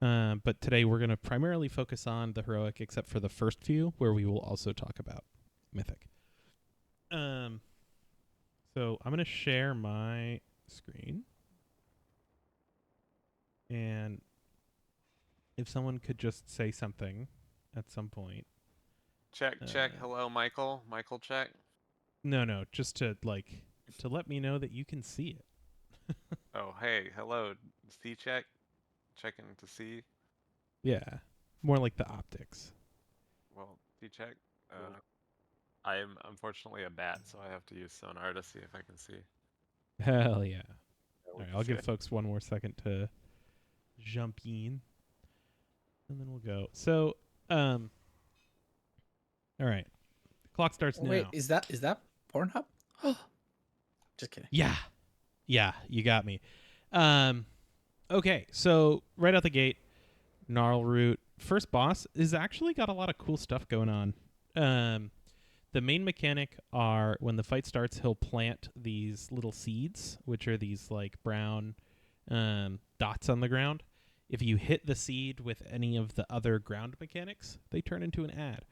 But today we're going to primarily focus on the heroic, except for the first few, where we will also talk about mythic. So I'm going to share my screen. And if someone could just say something at some point. Check. Hello, Michael. Michael, check. No, just to let me know that you can see it. Oh, hey, hello. C check. Checking to see. Yeah, more like the optics. Well, C check. I am unfortunately a bat, so I have to use sonar to see if I can see. Hell yeah. All right, I'll give Okay. folks one more second to jump in, and then we'll go. So, all right, the clock starts Wait, now. is that Pornhub? Just kidding. Yeah, you got me. Um, okay, so right out the gate, Gnarlroot first boss is actually got a lot of cool stuff going on. The main mechanic are when the fight starts, he'll plant these little seeds, which are these like brown dots on the ground. If you hit the seed with any of the other ground mechanics, they turn into an ad.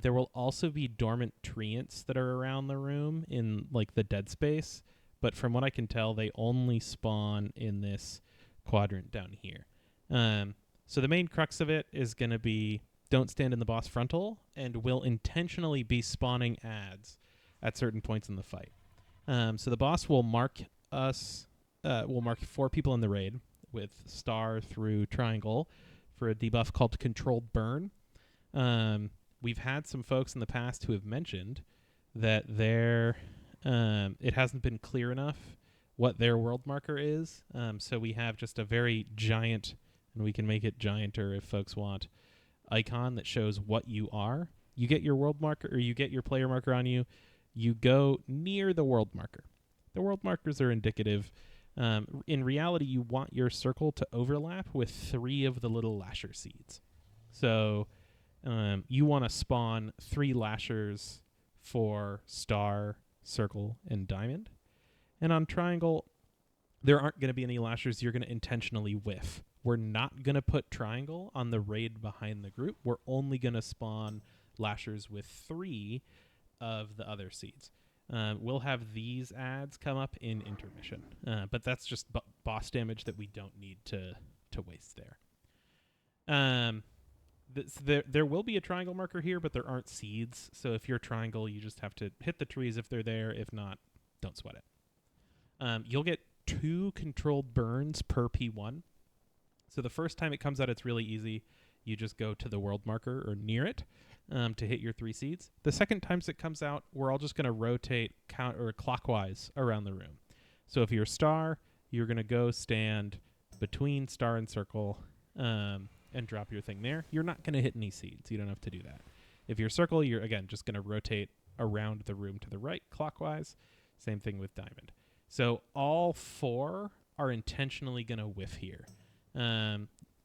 There will also be dormant treants that are around the room in like the dead space, but from what I can tell, they only spawn in this quadrant down here. So the main crux of it is going to be don't stand in the boss frontal and will intentionally be spawning ads at certain points in the fight. So the boss will mark will mark 4 people in the raid with star through triangle for a debuff called controlled burn. We've had some folks in the past who have mentioned that it hasn't been clear enough what their world marker is. So we have just a very giant, and we can make it gianter if folks want, icon that shows what you are. You get your world marker, or you get your player marker on you. You go near the world marker. The world markers are indicative. In reality, you want your circle to overlap with 3 of the little lasher seeds. So you want to spawn 3 lashers for star, circle, and diamond. And on triangle, there aren't going to be any lashers you're going to intentionally whiff. We're not going to put triangle on the raid behind the group. We're only going to spawn lashers with 3 of the other seeds. We'll have these ads come up in intermission, but that's just boss damage that we don't need to waste there. There will be a triangle marker here, but there aren't seeds. So if you're triangle, you just have to hit the trees if they're there. If not, don't sweat it. You'll get 2 controlled burns per P1. So the first time it comes out, it's really easy. You just go to the world marker or near it to hit your 3 seeds. The second times it comes out, we're all just going to rotate clockwise around the room. So if you're star, you're going to go stand between star and circle and drop your thing there. You're not going to hit any seeds. You don't have to do that. If you're circle, you're, again, just going to rotate around the room to the right clockwise. Same thing with diamond. So all 4 are intentionally going to whiff here.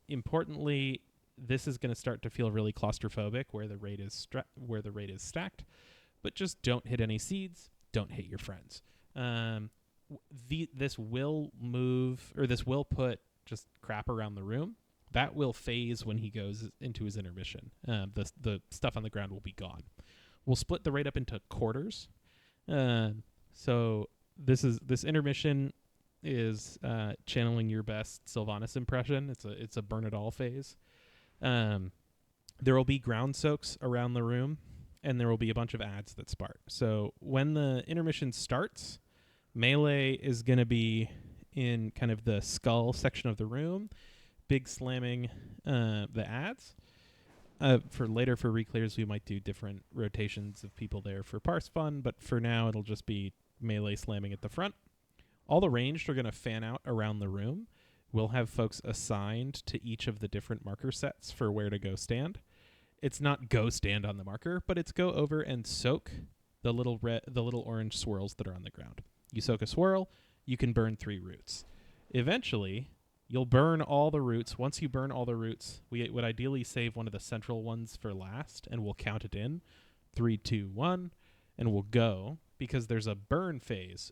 Importantly, this is going to start to feel really claustrophobic where the raid is stacked, but just don't hit any seeds. Don't hit your friends. This will move, or this will put just crap around the room. That will phase when he goes into his intermission. The stuff on the ground will be gone. We'll split the raid up into quarters. So this intermission is channeling your best Sylvanas impression. It's a burn it all phase. There will be ground soaks around the room, and there will be a bunch of ads that spark. So when the intermission starts, melee is going to be in kind of the skull section of the room, big slamming the ads. For later, for reclears, we might do different rotations of people there for parse fun, but for now, it'll just be melee slamming at the front. All the ranged are going to fan out around the room. We'll have folks assigned to each of the different marker sets for where to go stand. It's not go stand on the marker, but it's go over and soak the little orange swirls that are on the ground. You soak a swirl, you can burn 3 roots. Eventually, you'll burn all the roots. Once you burn all the roots, we would ideally save one of the central ones for last, and we'll count it in. 3, 2, 1, and we'll go, because there's a burn phase.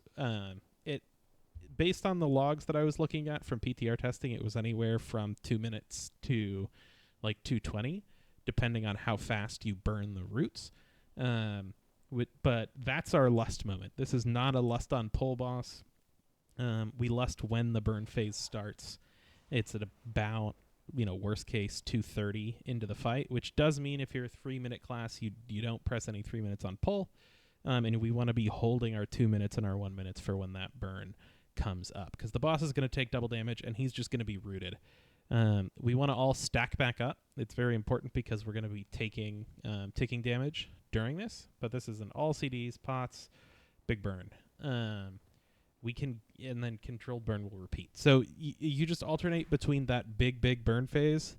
based on the logs that I was looking at from PTR testing, it was anywhere from 2 minutes to like 220, depending on how fast you burn the roots. But that's our lust moment. This is not a lust on pull boss. We lust when the burn phase starts. It's at about, worst case 2:30 into the fight, which does mean if you're a 3-minute class, you don't press any 3 minutes on pull. And we want to be holding our 2 minutes and our 1 minutes for when that burn comes up, because the boss is going to take double damage and he's just going to be rooted. We want to all stack back up. It's very important because we're going to be taking damage during this, but this is an all CDs, pots, big burn. We can, and then controlled burn will repeat. So you just alternate between that big burn phase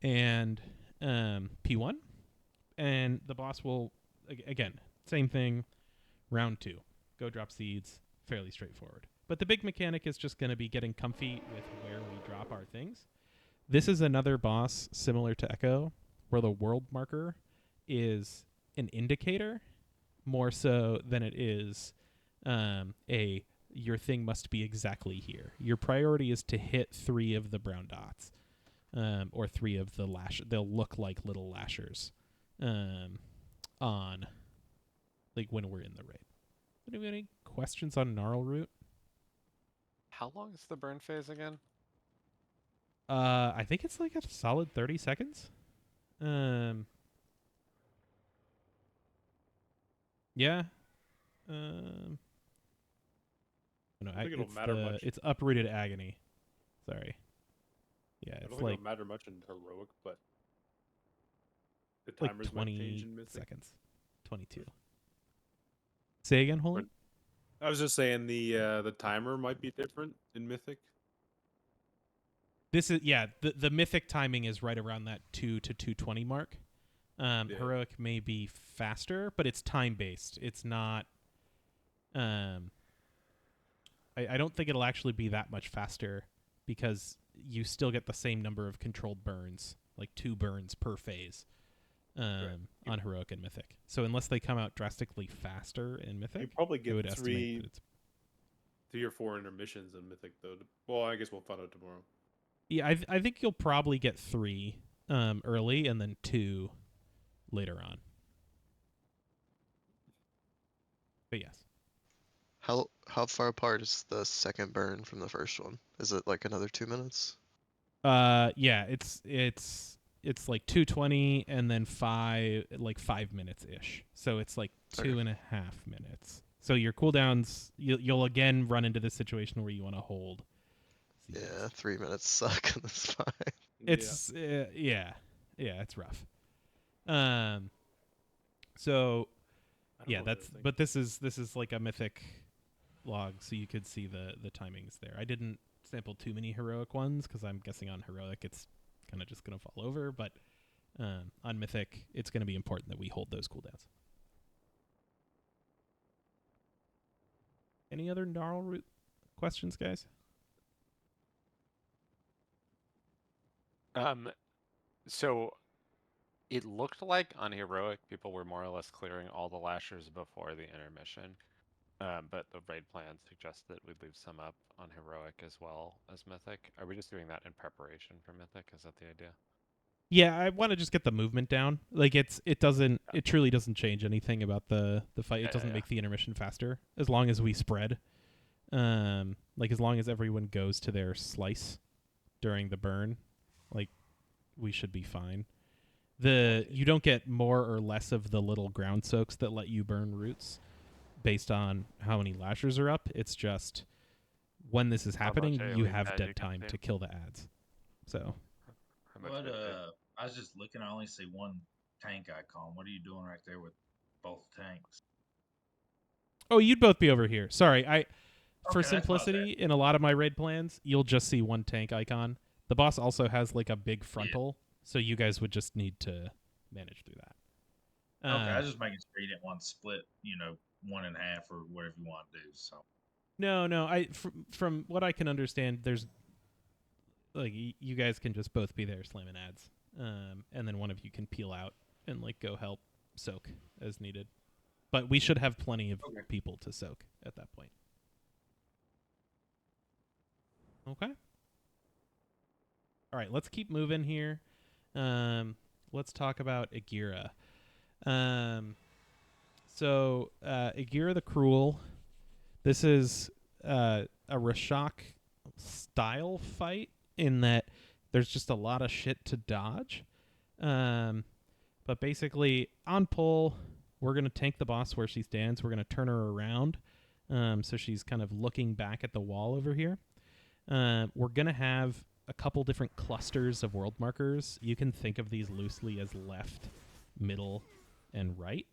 and P1, and the boss will, again, same thing, round 2. Go drop seeds, fairly straightforward. But the big mechanic is just going to be getting comfy with where we drop our things. This is another boss similar to Echo, where the world marker is an indicator more so than it is your thing must be exactly here. Your priority is to hit 3 of the brown dots, or 3 of the lash. They'll look like little lashers on, like, when we're in the raid. Any questions on Gnarlroot? How long is the burn phase again? I think it's like a solid 30 seconds. Yeah. No, I think it'll matter much. It's uprooted agony. Sorry. Yeah, I don't it's think like it'll matter much in heroic, but the like timers might change 20 in mythic. seconds. 22. Say again, Holy? I was just saying the timer might be different in mythic. This is the mythic timing is right around that 2 to 220 mark. Heroic may be faster, but it's time based. It's not. I don't think it'll actually be that much faster because you still get the same number of controlled burns, like 2 burns per phase, on heroic and mythic. So unless they come out drastically faster in mythic, You probably I would get estimate that it's 3 or 4 intermissions in mythic though. Well, I guess we'll find out tomorrow. Yeah, I think you'll probably get 3 early and then 2 later on. But yes. How far apart is the second burn from the first one? Is it like another 2 minutes? Yeah, it's like 220 and then 5 minutes ish. So it's like 2.5 minutes. So your cooldowns, you'll again run into this situation where you want to hold. Yeah, 3 minutes suck in this fight. It's it's rough. So yeah, but this is like a mythic log, so you could see the timings there. I didn't sample too many heroic ones because I'm guessing on heroic it's kind of just going to fall over, but on mythic it's going to be important that we hold those cooldowns. Any other Gnarlroot questions, guys? So it looked like on heroic people were more or less clearing all the lashers before the intermission. But the raid plan suggests that we leave some up on heroic as well as mythic. Are we just doing that in preparation for mythic? Is that the idea? Yeah, I want to just get the movement down. Like it truly doesn't change anything about the fight. It doesn't make the intermission faster as long as we spread. Like as long as everyone goes to their slice during the burn, like we should be fine. You don't get more or less of the little ground soaks that let you burn roots based on how many lashers are up. It's just when this is happening, you have dead time to kill the ads. So I was just looking. I only see one tank icon. What are you doing right there with both tanks? Oh, you'd both be over here. Sorry, for simplicity, in a lot of my raid plans, you'll just see one tank icon. The boss also has like a big frontal, so you guys would just need to manage through that. Okay, I was just making sure you didn't want to split, 1.5 or whatever you want to do. So no. From what I can understand, there's like you guys can just both be there slamming ads, and then one of you can peel out and like go help soak as needed. But we should have plenty of people to soak at that point. Okay. All right, let's keep moving here. Let's talk about Igira. Igira the Cruel. This is a Rashok style fight in that there's just a lot of shit to dodge. But basically, on pull, we're going to tank the boss where she stands. We're going to turn her around so she's kind of looking back at the wall over here. We're going to have a couple different clusters of world markers. You can think of these loosely as left, middle, and right.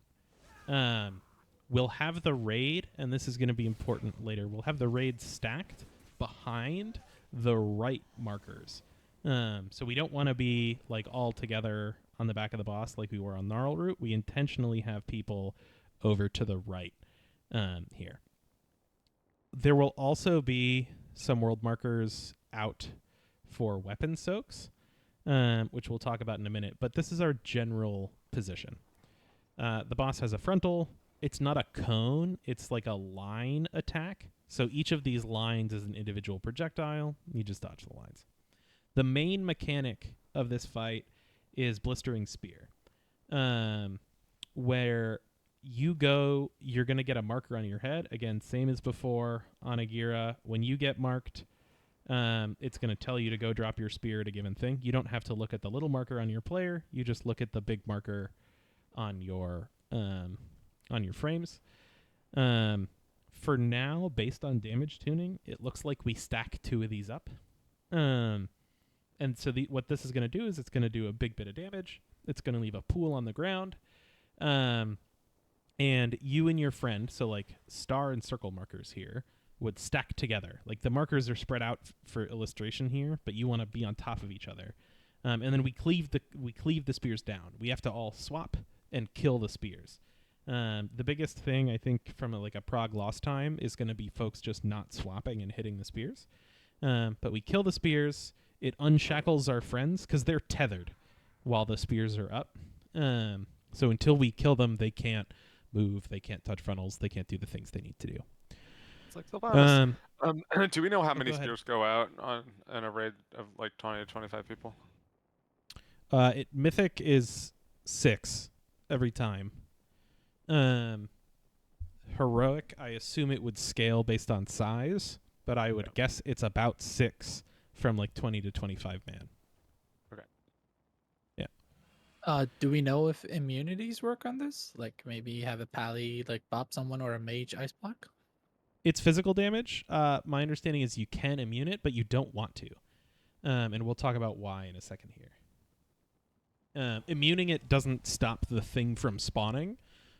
We'll have the raid, and this is going to be important later, we'll have the raid stacked behind the right markers. So we don't want to be like all together on the back of the boss like we were on Gnarlroot. We intentionally have people over to the right here. There will also be some world markers out for weapon soaks, which we'll talk about in a minute. But this is our general position. The boss has a frontal. It's not a cone. It's like a line attack. So each of these lines is an individual projectile. You just dodge the lines. The main mechanic of this fight is Blistering Spear, where you go, you're going to get a marker on your head. Again, same as before on Igira. When you get marked, it's going to tell you to go drop your spear at a given thing. You don't have to look at the little marker on your player. You just look at the big marker on your frames. For now, based on damage tuning, it looks like we stack 2 of these up. And so what this is going to do is it's going to do a big bit of damage. It's going to leave a pool on the ground. And you and your friend, so like star and circle markers here, would stack together. Like the markers are spread out for illustration here, but you want to be on top of each other. And then we cleave the spears down. We have to all swap and kill the spears. The biggest thing I think from a prog loss time is going to be folks just not swapping and hitting the spears. But we kill the spears. It unshackles our friends because they're tethered while the spears are up. So until we kill them, they can't move, they can't touch frontals, they can't do the things they need to do. It's like the boss. Do we know how many go ahead. spears go out in a raid of like 20 to 25 people? Mythic is 6 every time. Heroic, I assume it would scale based on size, but I would guess it's about 6 from like 20 to 25 man. Okay. Yeah. Do we know if immunities work on this? Like maybe have a pally like bop someone or a mage ice block? It's physical damage. My understanding is you can immune it, but you don't want to. And we'll talk about why in a second here. Immuning it doesn't stop the thing from spawning.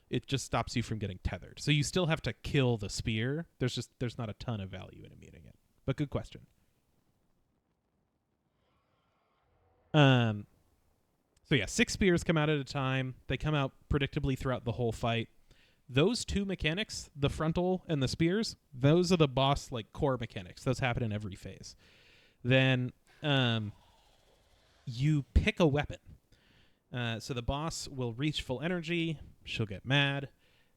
It just stops you from getting tethered. So you still have to kill the spear. There's not a ton of value in immuning it. But good question. So yeah, 6 spears come out at a time. They come out predictably throughout the whole fight. Those 2 mechanics, the frontal and the spears, those are the boss core mechanics. Those happen in every phase. Then you pick a weapon. So the boss will reach full energy, she'll get mad,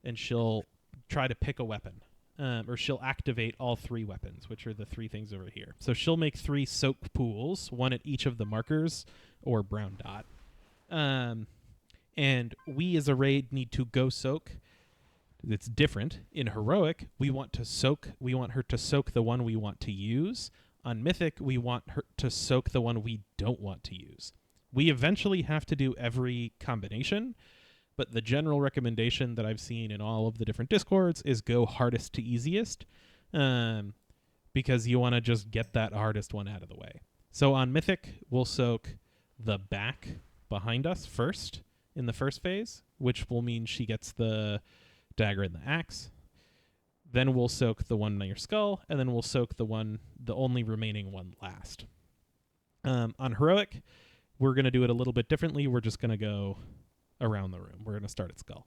and she'll try to pick a weapon. Or she'll activate all 3 weapons, which are the 3 things over here. So she'll make 3 soak pools, 1 at each of the markers, or brown dot. And we as a raid need to go soak. It's different. In Heroic, we want her to soak the one we want to use. On Mythic, we want her to soak the one we don't want to use. We eventually have to do every combination, but the general recommendation that I've seen in all of the different Discords is go hardest to easiest, because you want to just get that hardest one out of the way. So on Mythic, we'll soak the back behind us first in the first phase, which will mean she gets the dagger and the axe. Then we'll soak the one on your skull, and then we'll soak the only remaining one last. On Heroic, we're going to do it a little bit differently. We're just going to go around the room. We're going to start at skull.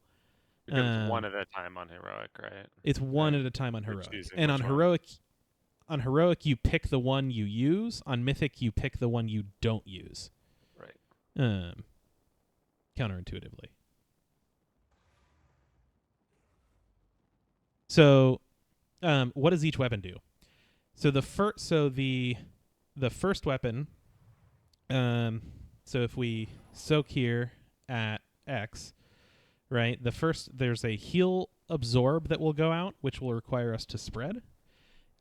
Because it's 1 at a time on Heroic, right? It's 1 at a time on Heroic. And on Heroic, you pick the one you use. On Mythic, you pick the one you don't use. Right. Counterintuitively. So, what does each weapon do? So the first weapon. So if we soak here at X, right? There's a heal absorb that will go out, which will require us to spread,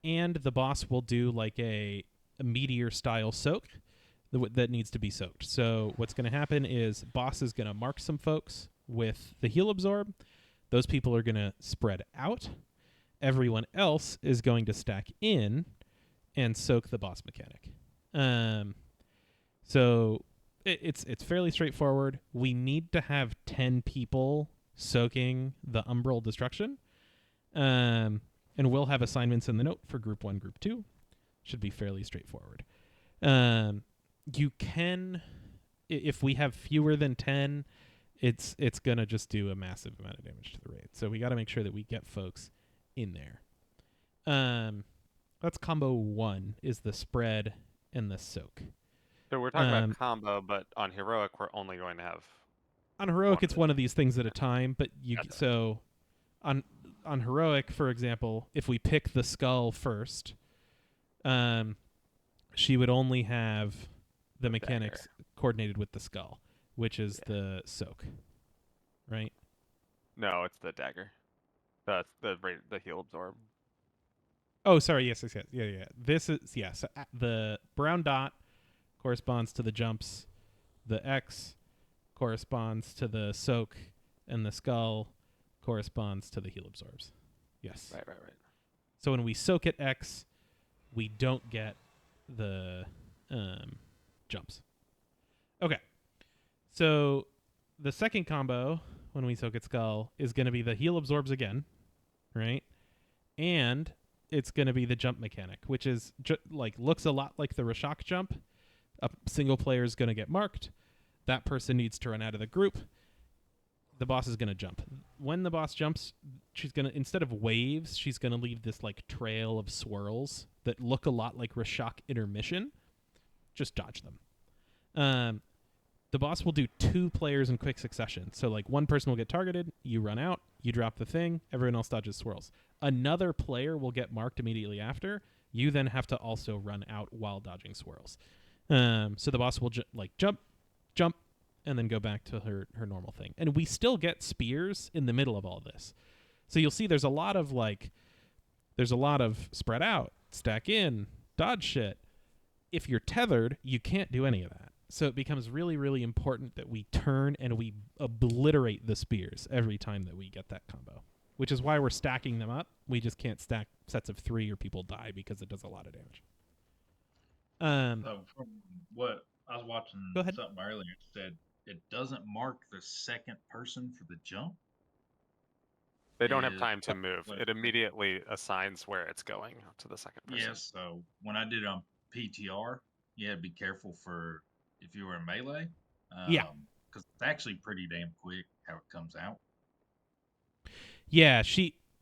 and the boss will do like a meteor style soak that needs to be soaked. So what's going to happen is boss is going to mark some folks with the heal absorb. Those people are going to spread out. Everyone else is going to stack in and soak the boss mechanic. So it's fairly straightforward. We need to have 10 people soaking the umbral destruction. And we'll have assignments in the note for group 1, group 2. Should be fairly straightforward. You can, if we have fewer than 10, it's going to just do a massive amount of damage to the raid. So we got to make sure that we get folks in there. That's combo 1, is the spread and the soak. So we're talking about combo, but on heroic we're only going to have. On heroic, it's one of these things at a time. But Gotcha. So on heroic, for example, if we pick the skull first, she would only have the mechanics coordinated with the skull, which is the soak, right? No, it's the dagger. That's the heal absorb. Oh, sorry. Yes. Yeah. This is So the brown dot corresponds to the jumps. The X corresponds to the soak, and the skull corresponds to the heal absorbs. Yes. Right. So when we soak at X, we don't get the jumps. Okay. So the second combo, when we soak at skull, is going to be the heal absorbs again, right? And it's going to be the jump mechanic, which is looks a lot like the Rashok jump. A single player is going to get marked. That person needs to run out of the group. The boss is going to jump. When the boss jumps, she's going to, instead of waves, she's going to leave this like trail of swirls that look a lot like Rashok intermission. Just dodge them. The boss will do 2 players in quick succession. So like one person will get targeted, you run out, you drop the thing, everyone else dodges swirls. Another player will get marked immediately after. You then have to also run out while dodging swirls. So the boss will jump, and then go back to her normal thing. And we still get spears in the middle of all this. So you'll see there's a lot of spread out, stack in, dodge shit. If you're tethered, you can't do any of that. So it becomes really, really important that we turn and we obliterate the spears every time that we get that combo, which is why we're stacking them up. We just can't stack sets of 3 or people die because it does a lot of damage. So from what I was watching Go ahead. something earlier, it said it doesn't mark the second person for the jump. They don't have time to move. It immediately assigns where it's going to the second person. Yes. So when I did it on PTR, you had to be careful for if you were in melee. Yeah. Because it's actually pretty damn quick how it comes out. Yeah,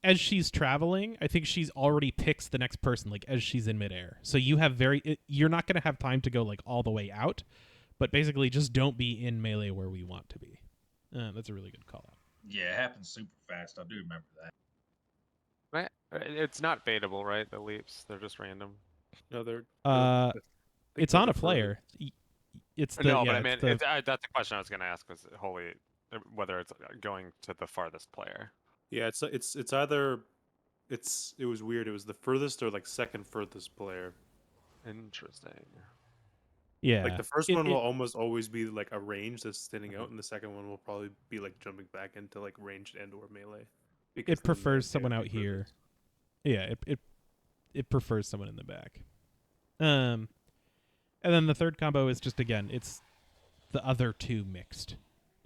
as she's traveling, I think she's already picks the next person like as she's in midair. So you have you're not going to have time to go like all the way out, but basically just don't be in melee where we want to be. That's a really good call out. Yeah, it happens super fast. I do remember that. Right. It's not baitable, right? The leaps, they're just random. No, they're. It's on a player. It's the but I mean, that's the question I was going to ask was whether it's going to the farthest player. Yeah, it's either it was weird. It was the furthest or like second furthest player. Interesting. Yeah. Like the first one will almost always be like a range that's standing out, and the second one will probably be like jumping back into like ranged and or melee. It prefers someone out here. Yeah, it prefers someone in the back. And then the third combo is just again, it's the other 2 mixed.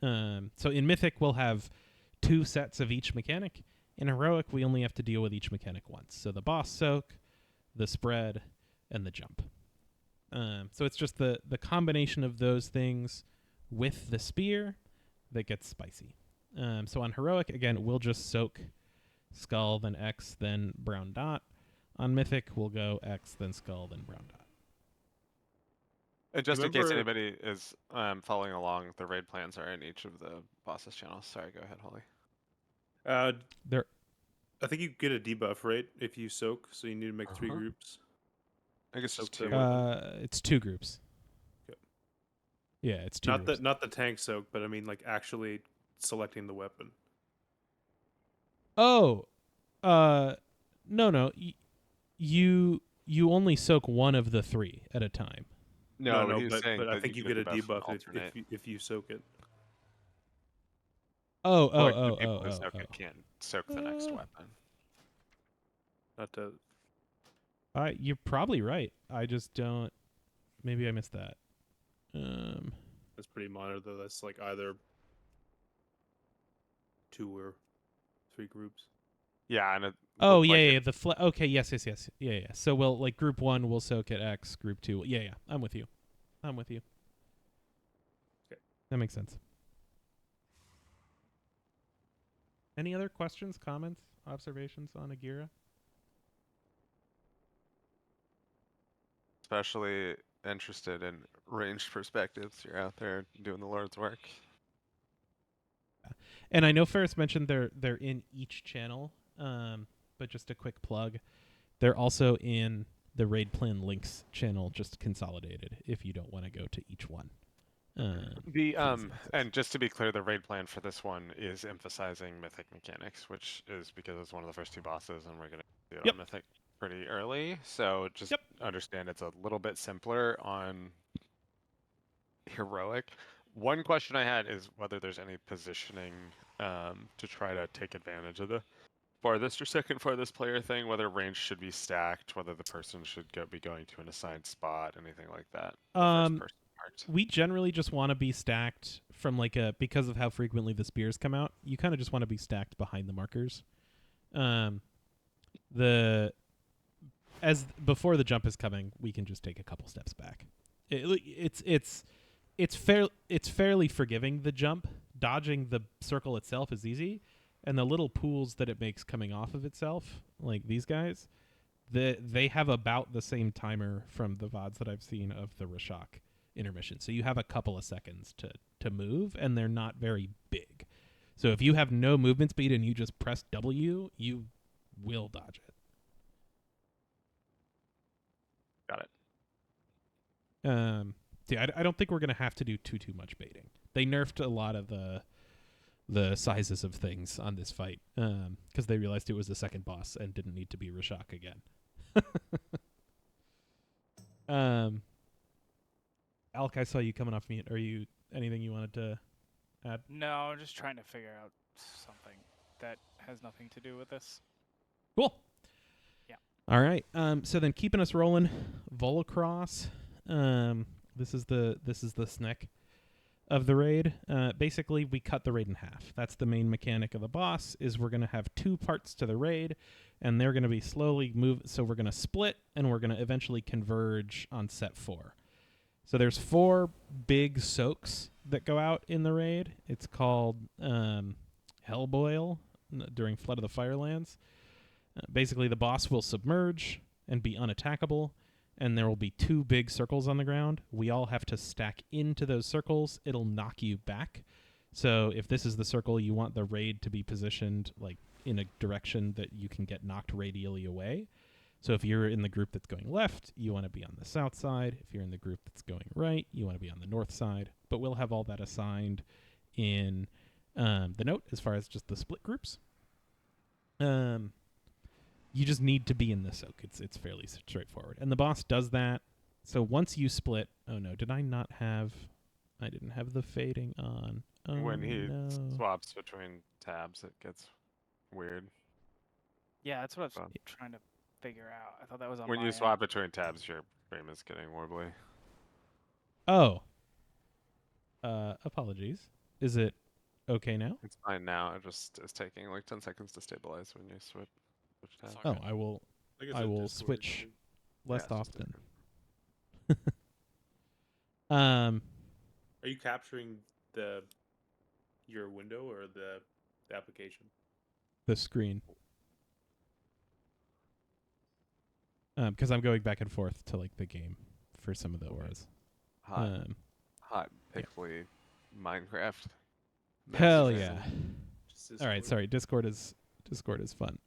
So in Mythic we'll have 2 sets of each mechanic. In Heroic we only have to deal with each mechanic once. So the boss soak, the spread, and the jump. So it's just the combination of those things with the spear that gets spicy. So on Heroic, again, we'll just soak skull, then X, then brown dot. On Mythic, we'll go X, then skull, then brown dot. And just in case anybody is following along, the raid plans are in each of the boss's channels. Sorry, go ahead, Holly. I think you get a debuff, right? If you soak, so you need to make 3 groups. I guess Soak just their two. weapon. It's 2 groups. Okay. Yeah, it's 2 Not groups. the tank soak, but I mean like actually selecting the weapon. Oh, no. You only soak one of the 3 at a time. No, he was but saying I that think you get get a debuff from debuff alternate. if you soak it. Oh, Or the people who soak oh. it can't soak the next Uh, weapon. Not to. You're probably right. I just don't. Maybe I missed that. That's pretty minor though. That's like either 2 or 3 groups. Yeah, and it Oh looked yeah, like yeah. it- Okay, yes. Yeah. So we'll like group 1 will soak at X. Group 2. Yeah. I'm with you. Okay. That makes sense. Any other questions, comments, observations on Igira? especially interested in ranged perspectives. You're out there doing the Lord's work. And I know Ferris mentioned they're in each channel, but just a quick plug, they're also in the Raid Plan Links channel, just consolidated. If you don't want to go to each one. And just to be clear, the raid plan for this one is emphasizing mythic mechanics, which is because it's one of the first 2 bosses, and we're gonna do it on mythic pretty early. So just understand it's a little bit simpler on heroic. One question I had is whether there's any positioning to try to take advantage of the farthest or second farthest player thing, whether range should be stacked, whether the person should be going to an assigned spot, anything like that. The first person part. We generally just want to be stacked from because of how frequently the spears come out. You kind of just want to be stacked behind the markers. Before the jump is coming, we can just take a couple steps back. It's fairly forgiving, the jump. Dodging the circle itself is easy, and the little pools that it makes coming off of itself, like these guys, they have about the same timer from the VODs that I've seen of the Rashok intermission. So you have a couple of seconds to move, and they're not very big. So if you have no movement speed and you just press W, you will dodge it. Got it. I don't think we're going to have to do too much baiting. They nerfed a lot of the sizes of things on this fight because they realized it was the second boss and didn't need to be Rashok again. Alec, I saw you coming off mute. Are you anything you wanted to add? No, I'm just trying to figure out something that has nothing to do with this. Cool. Yeah. All right. So then, keeping us rolling, Volocross. This is the snack of the raid. Basically, we cut the raid in half. That's the main mechanic of the boss. Is we're gonna have 2 parts to the raid, and they're gonna be slowly move. So we're gonna split, and we're gonna eventually converge on set 4. So there's 4 big soaks that go out in the raid. It's called Hellboil during Flood of the Firelands. Basically, the boss will submerge and be unattackable, and there will be 2 big circles on the ground. We all have to stack into those circles. It'll knock you back. So if this is the circle, you want the raid to be positioned like in a direction that you can get knocked radially away. So if you're in the group that's going left, you want to be on the south side. If you're in the group that's going right, you want to be on the north side. But we'll have all that assigned in the note as far as just the split groups. You just need to be in the soak. It's fairly straightforward. And the boss does that. So once you split... Oh, no. Did I not have... I didn't have the fading on. Oh, when he no. swaps between tabs, it gets weird. Yeah, that's what I was trying to figure out. I thought that was on When my you end. swap between tabs, your frame is getting wobbly. Oh. Apologies. Is it okay now? It's fine now. It just is taking like 10 seconds to stabilize when you switch tabs. Oh, I will Like it's I a will Discord switch issue. less Yeah, it's just often. different. Are you capturing your window or the application? The screen. Because I'm going back and forth to like the game for some of the auras. Hot pickfully Minecraft. Hell Nice. yeah! Just All right, Discord? sorry. Discord is fun.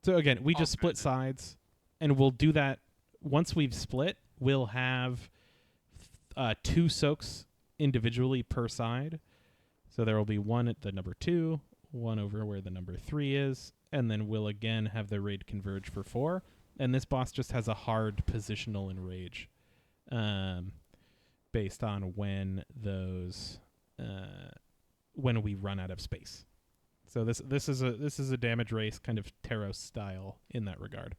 So again, we just split sides, and we'll do that once we've split, we'll have 2 soaks individually per side. So there will be one at the number 2, one over where the number 3 is, and then we'll again have the raid converge for 4. And this boss just has a hard positional enrage based on when those when we run out of space. So this is a damage race, kind of Taros style in that regard.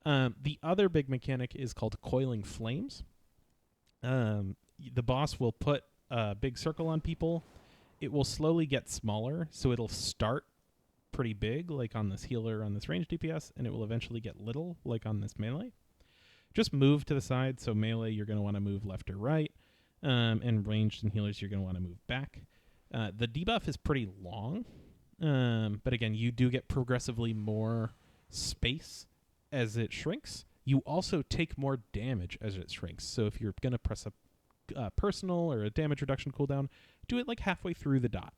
The other big mechanic is called Coiling Flames. The boss will put a big circle on people. It will slowly get smaller, so it'll start pretty big, like on this healer on this range DPS, and it will eventually get little, like on this melee. Just move to the side, so melee you're going to want to move left or right, and ranged and healers you're going to want to move back. The debuff is pretty long, but again, you do get progressively more space as it shrinks. You also take more damage as it shrinks, so if you're going to press a personal or a damage reduction cooldown, do it like halfway through the dot,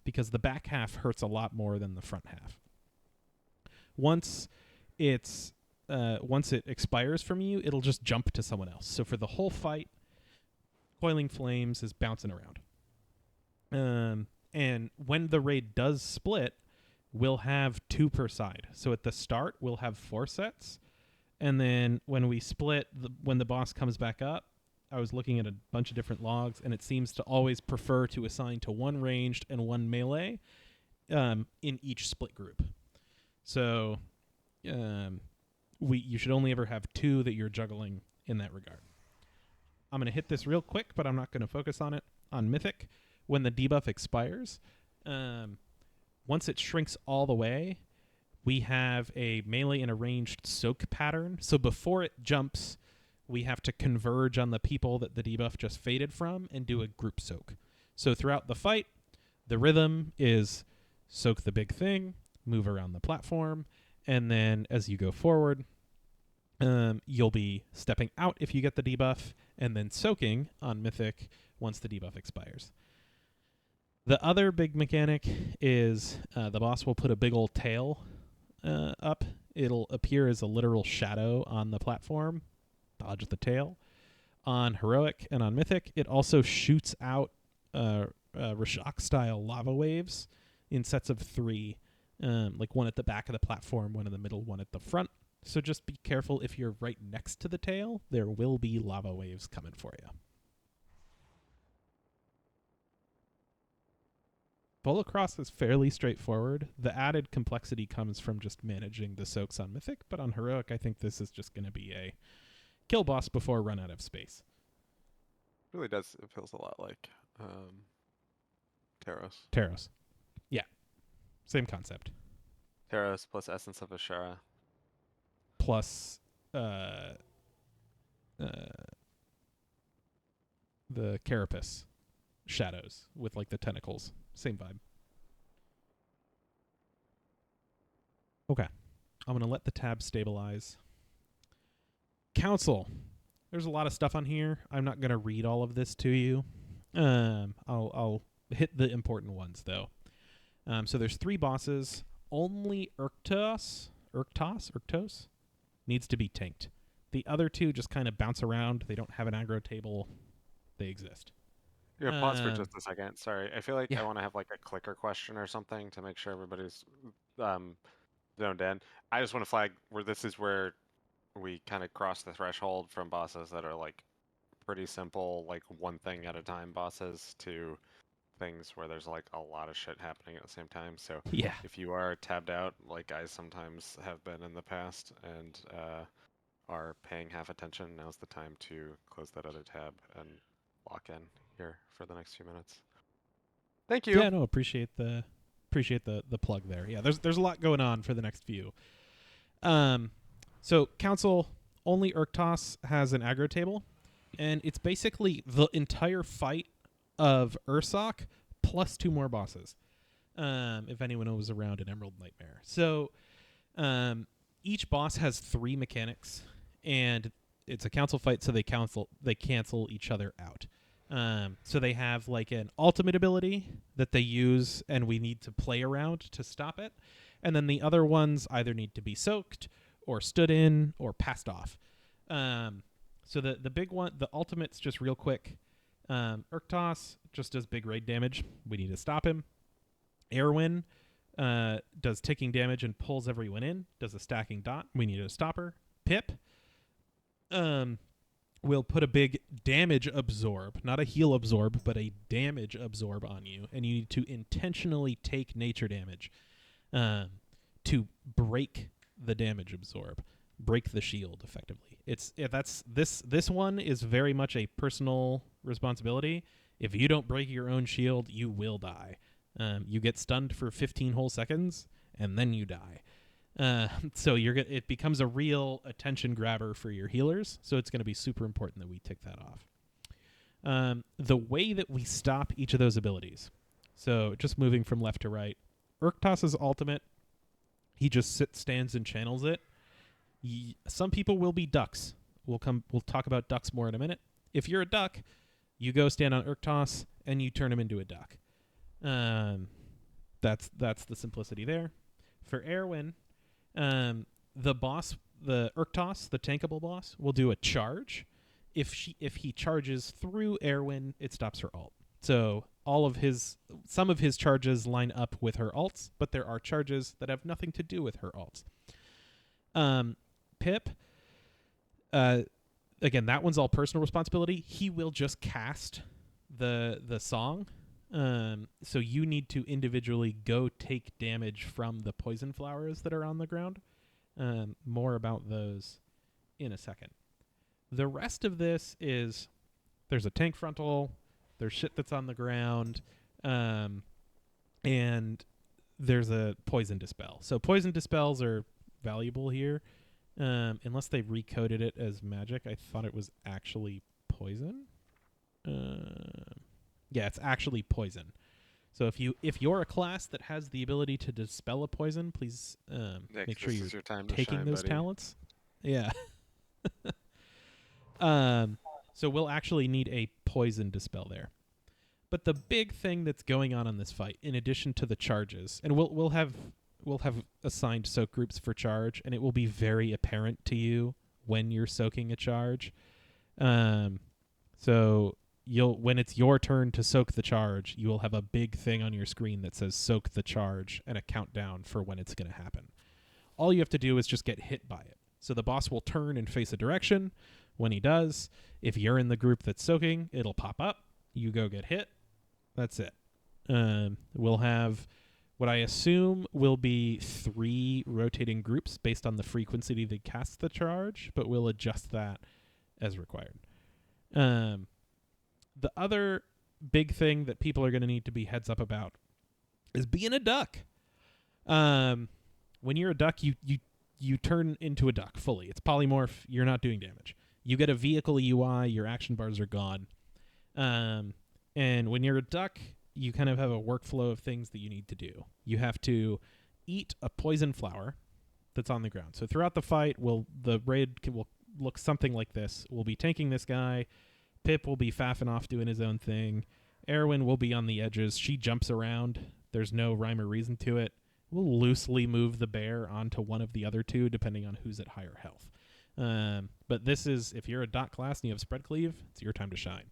because the back half hurts a lot more than the front half. Once it expires from you, it'll just jump to someone else. So for the whole fight, Coiling Flames is bouncing around. And when the raid does split, we'll have 2 per side. So at the start, we'll have 4 sets. And then when we split, when the boss comes back up, I was looking at a bunch of different logs, and it seems to always prefer to assign to 1 ranged and 1 melee in each split group. So you should only ever have 2 that you're juggling in that regard. I'm going to hit this real quick, but I'm not going to focus on it. On Mythic, when the debuff expires, once it shrinks all the way, we have a melee and a ranged soak pattern. So before it jumps, we have to converge on the people that the debuff just faded from and do a group soak. So throughout the fight, the rhythm is soak the big thing, move around the platform, and then as you go forward, you'll be stepping out if you get the debuff, and then soaking on Mythic once the debuff expires. The other big mechanic is the boss will put a big old tail up. It'll appear as a literal shadow on the platform. Dodge the tail. On Heroic and on Mythic, it also shoots out Rashok-style lava waves in sets of 3, like one at the back of the platform, one in the middle, one at the front. So just be careful if you're right next to the tail. There will be lava waves coming for you. Volocross is fairly straightforward. The added complexity comes from just managing the soaks on Mythic, but on Heroic, I think this is just going to be a kill boss before run out of space. Really does. It feels a lot like Taros. Taros. Yeah. Same concept. Taros plus Essence of Ashara. Plus the Carapace shadows with like the tentacles. Same vibe. Okay. I'm going to let the tab stabilize. Council. There's a lot of stuff on here. I'm not going to read all of this to you. I'll hit the important ones, though. So there's 3 bosses. Only Urktos needs to be tanked. The other 2 just kind of bounce around. They don't have an aggro table. They exist. Yeah, pause for just a second. Sorry. I feel like yeah. I want to have like a clicker question or something to make sure everybody's zoned in. I just want to flag where this is where we kind of cross the threshold from bosses that are like pretty simple, like one thing at a time bosses, to things where there's like a lot of shit happening at the same time. So Yeah. if you are tabbed out, like I sometimes have been in the past, and are paying half attention, now's the time to close that other tab and lock in here for the next few minutes. Thank you. Yeah, no, appreciate the plug there. Yeah, there's a lot going on for the next few. So Council, only Urktos has an aggro table, and it's basically the entire fight of Ursoc plus 2 more bosses. If anyone was around in Emerald Nightmare. So each boss has 3 mechanics, and it's a council fight, so they cancel each other out. So they have like an ultimate ability that they use, and we need to play around to stop it. And then the other ones either need to be soaked, or stood in or passed off. So the big one, the ultimate's just real quick. Urktos just does big raid damage. We need to stop him. Erwin does ticking damage and pulls everyone in. Does a stacking dot. We need to stop her. Pip will put a big damage absorb, not a heal absorb, but a damage absorb on you, and you need to intentionally take nature damage to break the damage absorb, break the shield effectively. This one is very much a personal responsibility. If you don't break your own shield, you will die. You get stunned for 15 whole seconds, and then you die. So it becomes a real attention grabber for your healers, so it's going to be super important that we tick that off. The way that we stop each of those abilities, so just moving from left to right, Urktos's ultimate, he just stands and channels it. Some people will be ducks. We'll talk about ducks more in a minute. If you're a duck, you go stand on Urktos and you turn him into a duck. That's the simplicity there. For Erwin, the boss, the Urktos, the tankable boss, will do a charge. If he charges through Erwin, it stops her ult. So some of his charges line up with her ults, but there are charges that have nothing to do with her ults. Pip, again, that one's all personal responsibility. He will just cast the song. So you need to individually go take damage from the poison flowers that are on the ground. More about those in a second. The rest of this is there's a tank frontal, there's shit that's on the ground, and there's a poison dispel. So poison dispels are valuable here, unless they recoded it as magic. I thought it was actually poison. Yeah, it's actually poison. So if you're a class that has the ability to dispel a poison, please Nick, make sure this you're is your time to taking shine, those buddy. talents. Yeah. So we'll actually need a poison dispel there. But the big thing that's going on in this fight, in addition to the charges, and we'll have assigned soak groups for charge, and it will be very apparent to you when you're soaking a charge. So when it's your turn to soak the charge, you will have a big thing on your screen that says soak the charge and a countdown for when it's going to happen. All you have to do is just get hit by it. So the boss will turn and face a direction. When he does, if you're in the group that's soaking, it'll pop up. You go get hit. That's it. We'll have what I assume will be 3 rotating groups based on the frequency they cast the charge, but we'll adjust that as required. The other big thing that people are going to need to be heads up about is being a duck. When you're a duck, you turn into a duck fully. It's polymorph. You're not doing damage. You get a vehicle UI. Your action bars are gone. And when you're a duck, you kind of have a workflow of things that you need to do. You have to eat a poison flower that's on the ground. So throughout the fight, the raid will look something like this. We'll be tanking this guy. Pip will be faffing off doing his own thing. Erwin will be on the edges. She jumps around. There's no rhyme or reason to it. We'll loosely move the bear onto one of the other two, depending on who's at higher health. But this is, if you're a dot class and you have spread cleave, it's your time to shine.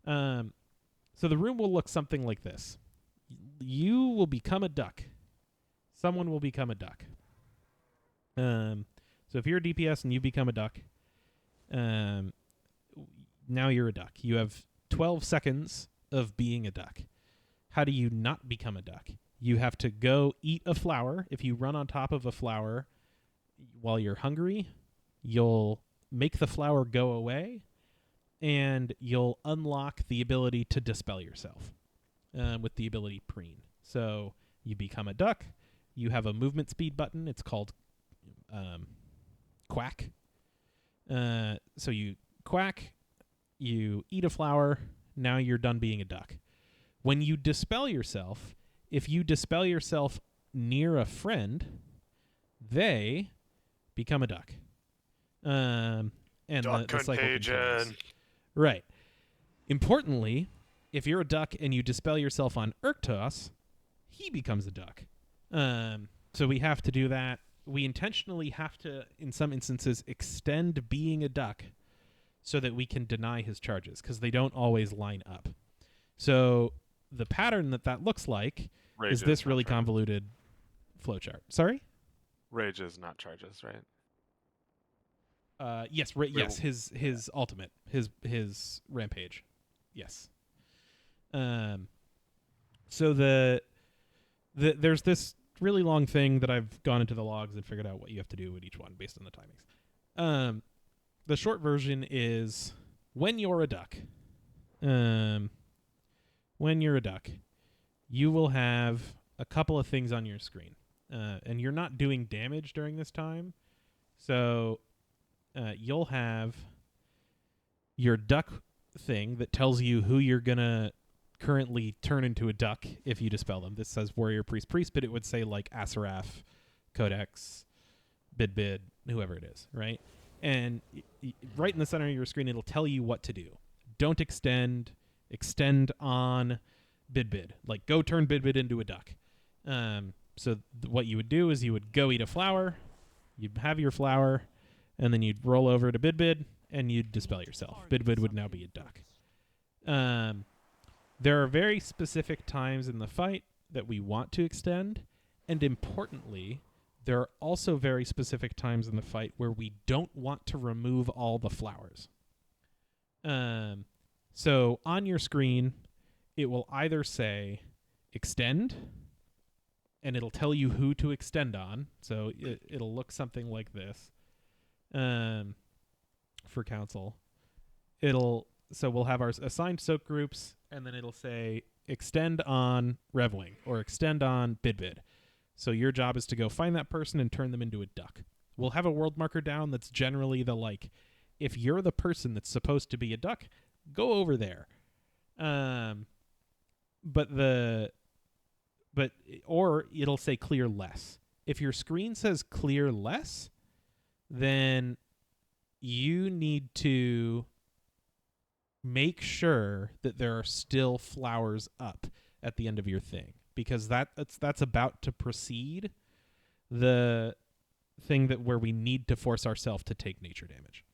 So the room will look something like this. You will become a duck. Someone will become a duck. So if you're a DPS and you become a duck, now you're a duck. You have 12 seconds of being a duck. How do you not become a duck? You have to go eat a flower. If you run on top of a flower while you're hungry, you'll make the flower go away, and you'll unlock the ability to dispel yourself with the ability preen. So you become a duck. You have a movement speed button. It's called quack. So you quack, you eat a flower, now you're done being a duck. When you dispel yourself, if you dispel yourself near a friend, they become a duck. And Duck the cycle contagion. continues. Right. Importantly, if you're a duck and you dispel yourself on Urktos, he becomes a duck. So we have to do that we intentionally have to, in some instances, extend being a duck so that we can deny his charges, because they don't always line up. So the pattern that looks like Rage is this not really charges. convoluted flowchart. Sorry? Rage is not charges, right? Yes, yes, his ultimate, his rampage. Yes. So there's this really long thing that I've gone into the logs and figured out what you have to do with each one based on the timings. The short version is when you're a duck, you will have a couple of things on your screen, and you're not doing damage during this time, so you'll have your duck thing that tells you who you're gonna currently turn into a duck if you dispel them. This says warrior, priest, but it would say like Asaraf, Codex, Bid, whoever it is, right? And right in the center of your screen, it'll tell you what to do. Don't extend on Bid. Like, go turn Bid into a duck. So what you would do is you would go eat a flower, you'd have your flower, and then you'd roll over to Bid, and you'd dispel yourself. Bid would now be a duck. There are very specific times in the fight that we want to extend, and importantly, there are also very specific times in the fight where we don't want to remove all the flowers. So on your screen, it will either say extend, and it'll tell you who to extend on. So it'll look something like this. For council, so we'll have our assigned soak groups, and then it'll say extend on Revwing or extend on Bid. So your job is to go find that person and turn them into a duck. We'll have a world marker down that's generally the like, if you're the person that's supposed to be a duck, go over there. Or it'll say clear less. If your screen says clear less, then you need to make sure that there are still flowers up at the end of your thing, because that's about to precede the thing where we need to force ourselves to take nature damage.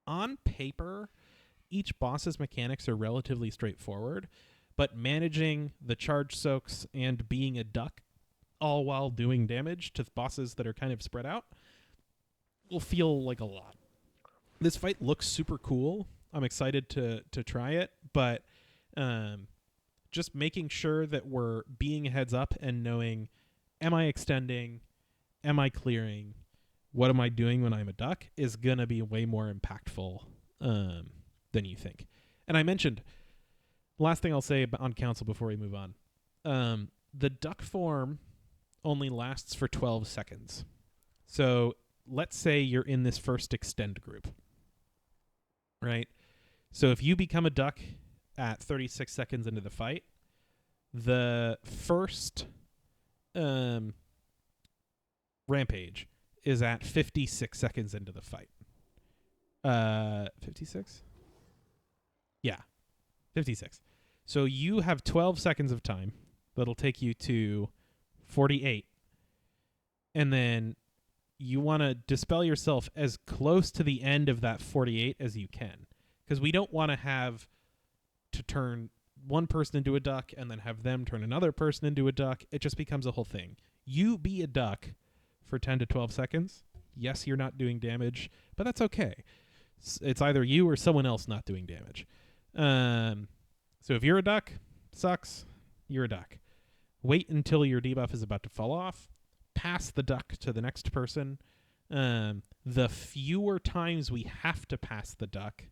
On paper, each boss's mechanics are relatively straightforward, but managing the charge soaks and being a duck all while doing damage to bosses that are kind of spread out will feel like a lot. This fight looks super cool. I'm excited to try it, but just making sure that we're being heads up and knowing, am I extending? Am I clearing? What am I doing when I'm a duck is going to be way more impactful than you think. And I mentioned, last thing I'll say on council before we move on, the duck form only lasts for 12 seconds. So let's say you're in this first extend group, right? So if you become a duck at 36 seconds into the fight, the first rampage is at 56 seconds into the fight. 56? Yeah, 56. So you have 12 seconds of time. That'll take you to 48. And then you want to dispel yourself as close to the end of that 48 as you can. Because we don't want to have to turn one person into a duck and then have them turn another person into a duck. It just becomes a whole thing. You be a duck for 10 to 12 seconds. Yes, you're not doing damage, but that's okay. It's either you or someone else not doing damage. So if you're a duck, sucks, you're a duck. Wait until your debuff is about to fall off. Pass the duck to the next person. The fewer times we have to pass the duck,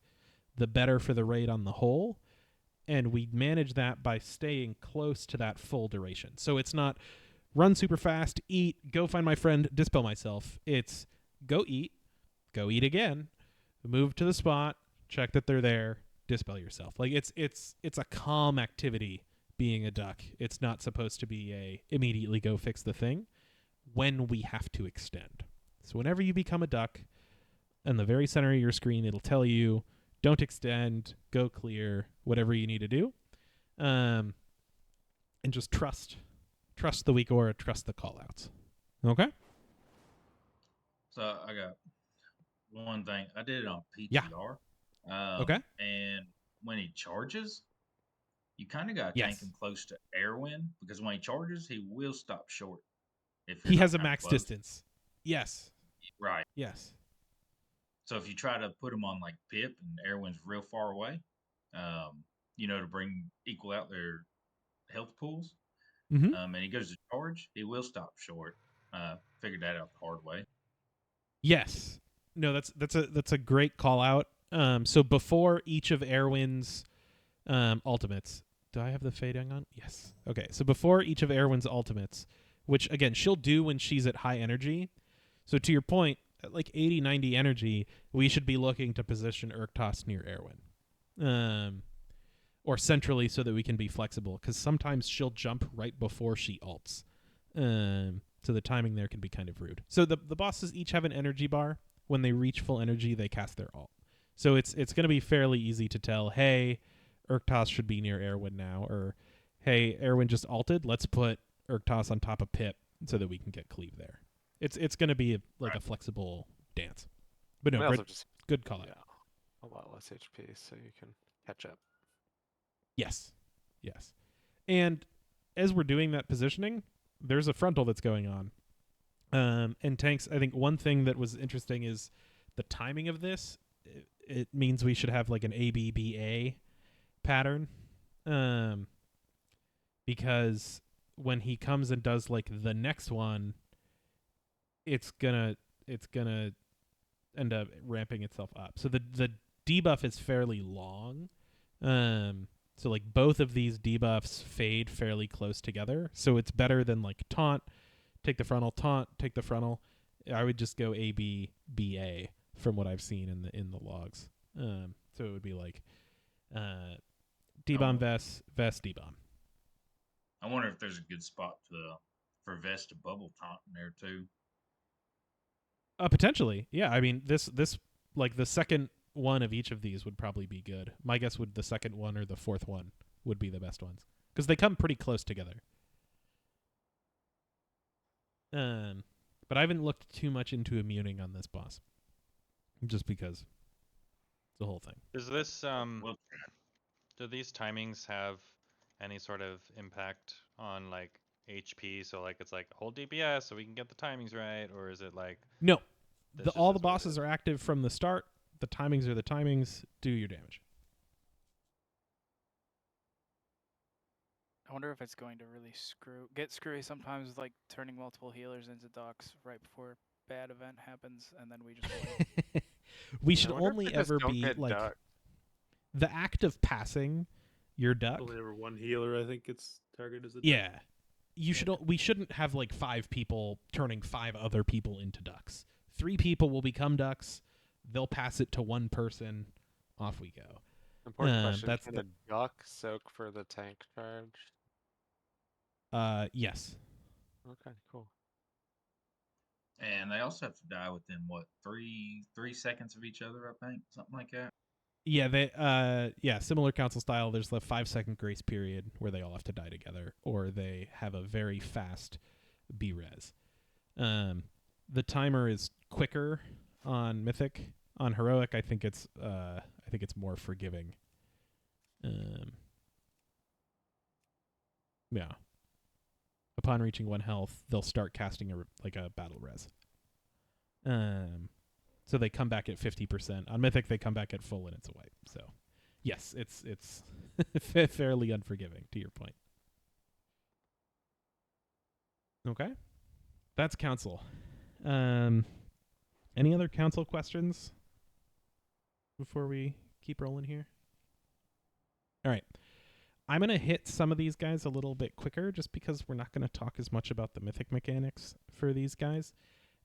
the better for the raid on the whole. And we manage that by staying close to that full duration. So it's not run super fast, eat, go find my friend, dispel myself. It's go eat again, move to the spot, check that they're there, dispel yourself. Like it's a calm activity being a duck. It's not supposed to be a immediately go fix the thing when we have to extend. So whenever you become a duck, in the very center of your screen, it'll tell you, don't extend, go clear, whatever you need to do. And just trust the weak aura, trust the callouts. Okay? So I got one thing. I did it on Yeah. PTR. Okay. And when he charges, you kind of got to tank Yes. him close to Airwind because when he charges, he will stop short. If you're He not has a kinda max close. distance. Yes. Right. Yes. So if you try to put him on like Pip and Airwind's real far away, to equal out their health pools, Mm-hmm. and he goes to charge, he will stop short. Figured that out the hard way. Yes. No, that's a great call out. So before each of Airwind's ultimates, do I have the fading on? Yes. Okay. So before each of Airwind's ultimates, which again she'll do when she's at high energy. So to your point, at like 80, 90 energy, we should be looking to position Urktos near Airwind. Or centrally so that we can be flexible, because sometimes she'll jump right before she ults. So the timing there can be kind of rude. So the bosses each have an energy bar. When they reach full energy, they cast their ult. So it's going to be fairly easy to tell, hey, Urktos should be near Airwind now, or hey, Airwind just ulted, let's put Urktos on top of Pip so that we can get cleave there. It's going to be a flexible dance. But no, We also just good call out. a lot less HP, so you can catch up. Yes. Yes. And as we're doing that positioning, there's a frontal that's going on. And tanks, I think one thing that was interesting is the timing of this. It means we should have like an ABBA pattern. Because when he comes and does like the next one, it's gonna end up ramping itself up. So the debuff is fairly long. So like both of these debuffs fade fairly close together. So it's better than like taunt, take the frontal, taunt, take the frontal. I would just go ABBA from what I've seen in the logs. So it would be like debomb vest debomb. I wonder if there's a good spot for Vest to bubble taunt in there too. Potentially, yeah. I mean, this like the second one of each of these would probably be good. My guess would the second one or the fourth one would be the best ones because they come pretty close together. But I haven't looked too much into immuning on this boss, just because it's the whole thing. Does this do these timings have any sort of impact on like HP? So like it's like hold DPS so we can get the timings right, or is it like no? All the is what it bosses is? are active from the start. The timings are the timings. Do your damage. I wonder if it's going to really get screwy sometimes with like turning multiple healers into ducks right before bad event happens, and then we just win. We should I wonder if only they just ever don't be get like ducked. the act of passing your duck. Only ever one healer, I think it's targeted as a duck. Yeah. We shouldn't have like 5 people turning 5 other people into ducks. 3 people will become ducks. They'll pass it to one person. Off we go. Important question: that's can a duck soak for the tank charge? Yes. Okay, cool. And they also have to die within what 3 seconds of each other, I think, something like that. Yeah, similar council style. There's the 5-second grace period where they all have to die together, or they have a very fast B-res. The timer is quicker on Mythic. On Heroic, I think it's more forgiving. Yeah. Upon reaching 1 health, they'll start casting a battle res. So they come back at 50%. On Mythic, they come back at full, and it's a wipe. So, yes, it's fairly unforgiving, to your point. Okay. That's council. Any other council questions before we keep rolling here? All right. I'm going to hit some of these guys a little bit quicker just because we're not going to talk as much about the mythic mechanics for these guys.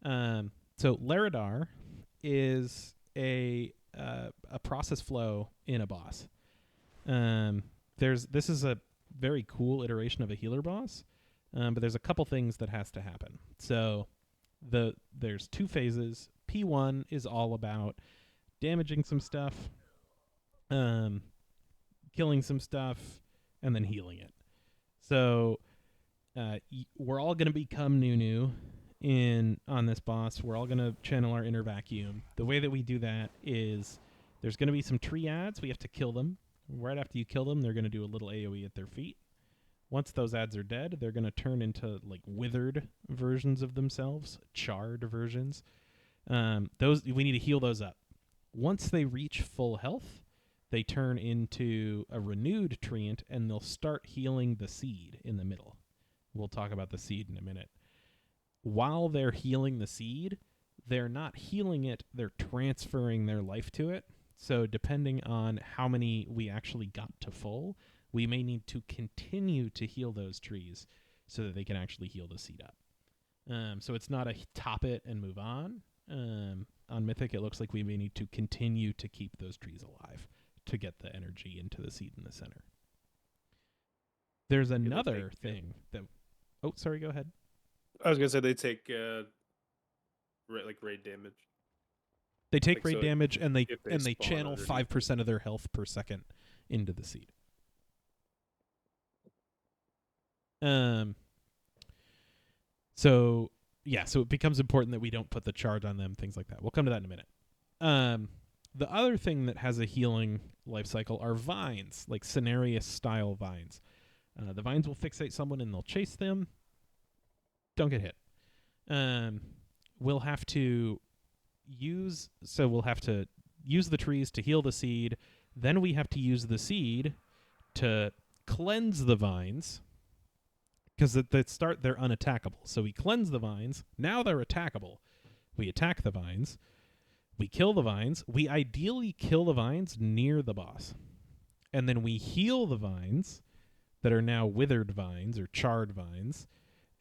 So Larodar is a process flow in a boss. This is a very cool iteration of a healer boss, but there's a couple things that has to happen. So there's 2 phases. P1 is all about damaging some stuff, killing some stuff, and then healing it. So we're all going to become Nymue, on this boss. We're all going to channel our inner vacuum. The way that we do that is there's going to be some triads. We have to kill them. Right after you kill them, they're going to do a little AoE at their feet. Once those ads are dead, they're going to turn into like withered versions of themselves, charred versions. Those we need to heal those up. Once they reach full health, they turn into a renewed treant, and they'll start healing the seed in the middle. We'll talk about the seed in a minute. While they're healing the seed, they're not healing it, they're transferring their life to it. So depending on how many we actually got to full, we may need to continue to heal those trees so that they can actually heal the seed up. So it's not a top it and move on. On Mythic, it looks like we may need to continue to keep those trees alive to get the energy into the seed in the center. There's another thing that... Oh, sorry, go ahead. I was gonna say they take raid damage. They take Like, raid so damage, and they if they spawn channel underneath 5% of their health per second into the seed. So it becomes important that we don't put the charge on them, things like that. We'll come to that in a minute. The other thing that has a healing life cycle are vines, like Cenarius style vines. The vines will fixate someone and they'll chase them. Don't get hit. We'll have to use the trees to heal the seed. Then we have to use the seed to cleanse the vines. Because at the start, they're unattackable. So we cleanse the vines. Now they're attackable. We attack the vines. We kill the vines. We ideally kill the vines near the boss. And then we heal the vines that are now withered vines or charred vines.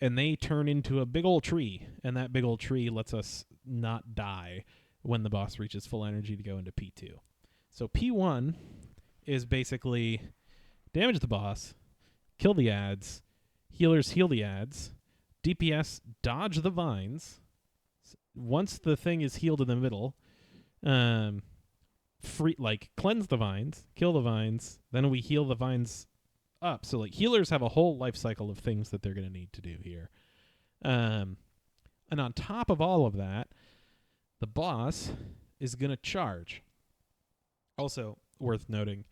And they turn into a big old tree. And that big old tree lets us not die when the boss reaches full energy to go into P2. So P1 is basically damage the boss, kill the ads, healers heal the ads, DPS dodge the vines. Once the thing is healed in the middle, cleanse the vines, kill the vines, then we heal the vines up. So healers have a whole life cycle of things that they're going to need to do here. And on top of all of that, the boss is going to charge. Also, worth noting,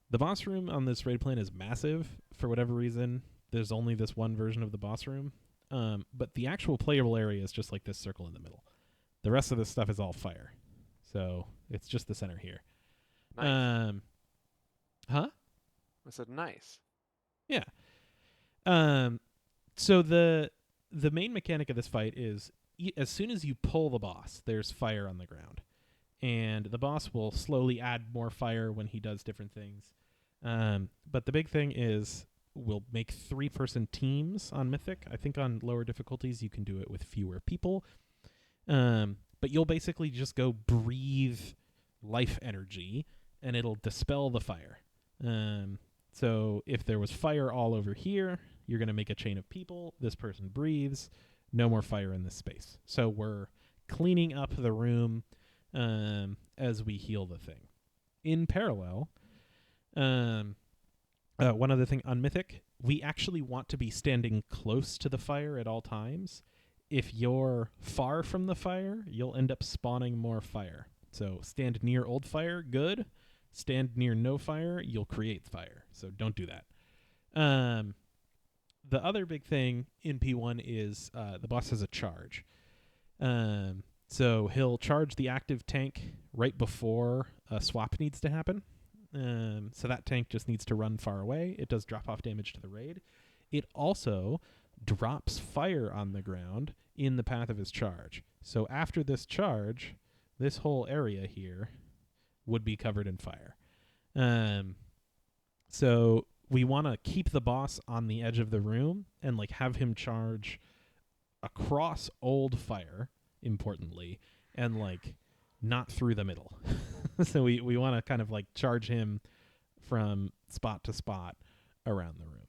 the boss room on this raid plan is massive. For whatever reason, there's only this one version of the boss room. But the actual playable area is just like this circle in the middle. The rest of this stuff is all fire. So it's just the center here. Nice. Huh? I said nice. Yeah. So the main mechanic of this fight is as soon as you pull the boss, there's fire on the ground. And the boss will slowly add more fire when he does different things. But the big thing is we'll make 3-person teams on Mythic. I think on lower difficulties you can do it with fewer people. But you'll basically just go breathe life energy and it'll dispel the fire. So if there was fire all over here, you're going to make a chain of people. This person breathes. No more fire in this space. So we're cleaning up the room as we heal the thing. In parallel, one other thing on Mythic, we actually want to be standing close to the fire at all times. If you're far from the fire, you'll end up spawning more fire. So stand near old fire, good. Stand near no fire, you'll create fire. So don't do that. The other big thing in P1 is the boss has a charge. So he'll charge the active tank right before a swap needs to happen. So that tank just needs to run far away. It does drop off damage to the raid. It also drops fire on the ground in the path of his charge. So after this charge, this whole area here would be covered in fire. So we want to keep the boss on the edge of the room and have him charge across old fire, importantly, and not through the middle. So we want to kind of charge him from spot to spot around the room.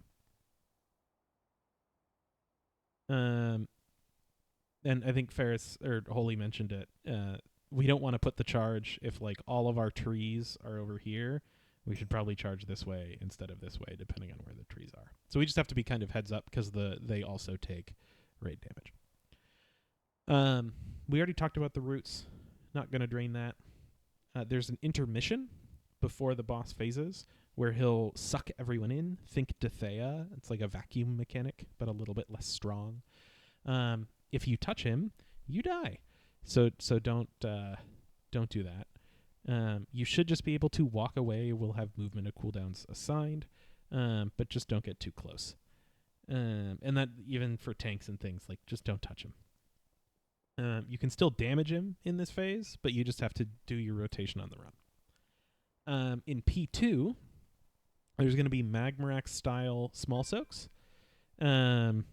And I think Ferris or Holy mentioned it. We don't want to put the charge if all of our trees are over here. We should probably charge this way instead of this way, depending on where the trees are. So we just have to be kind of heads up because they also take raid We already talked about the roots. Not going to drain that. There's an intermission before the boss phases where he'll suck everyone in. Think Dethea. It's like a vacuum mechanic, but a little bit less strong. If you touch him, you die. So don't do that. You should just be able to walk away. We'll have movement of cooldowns assigned, but just don't get too close. And that even for tanks and things, like just don't touch him. You can still damage him in this phase, but you just have to do your rotation on the run. In P2, there's going to be Magmarax style small soaks. And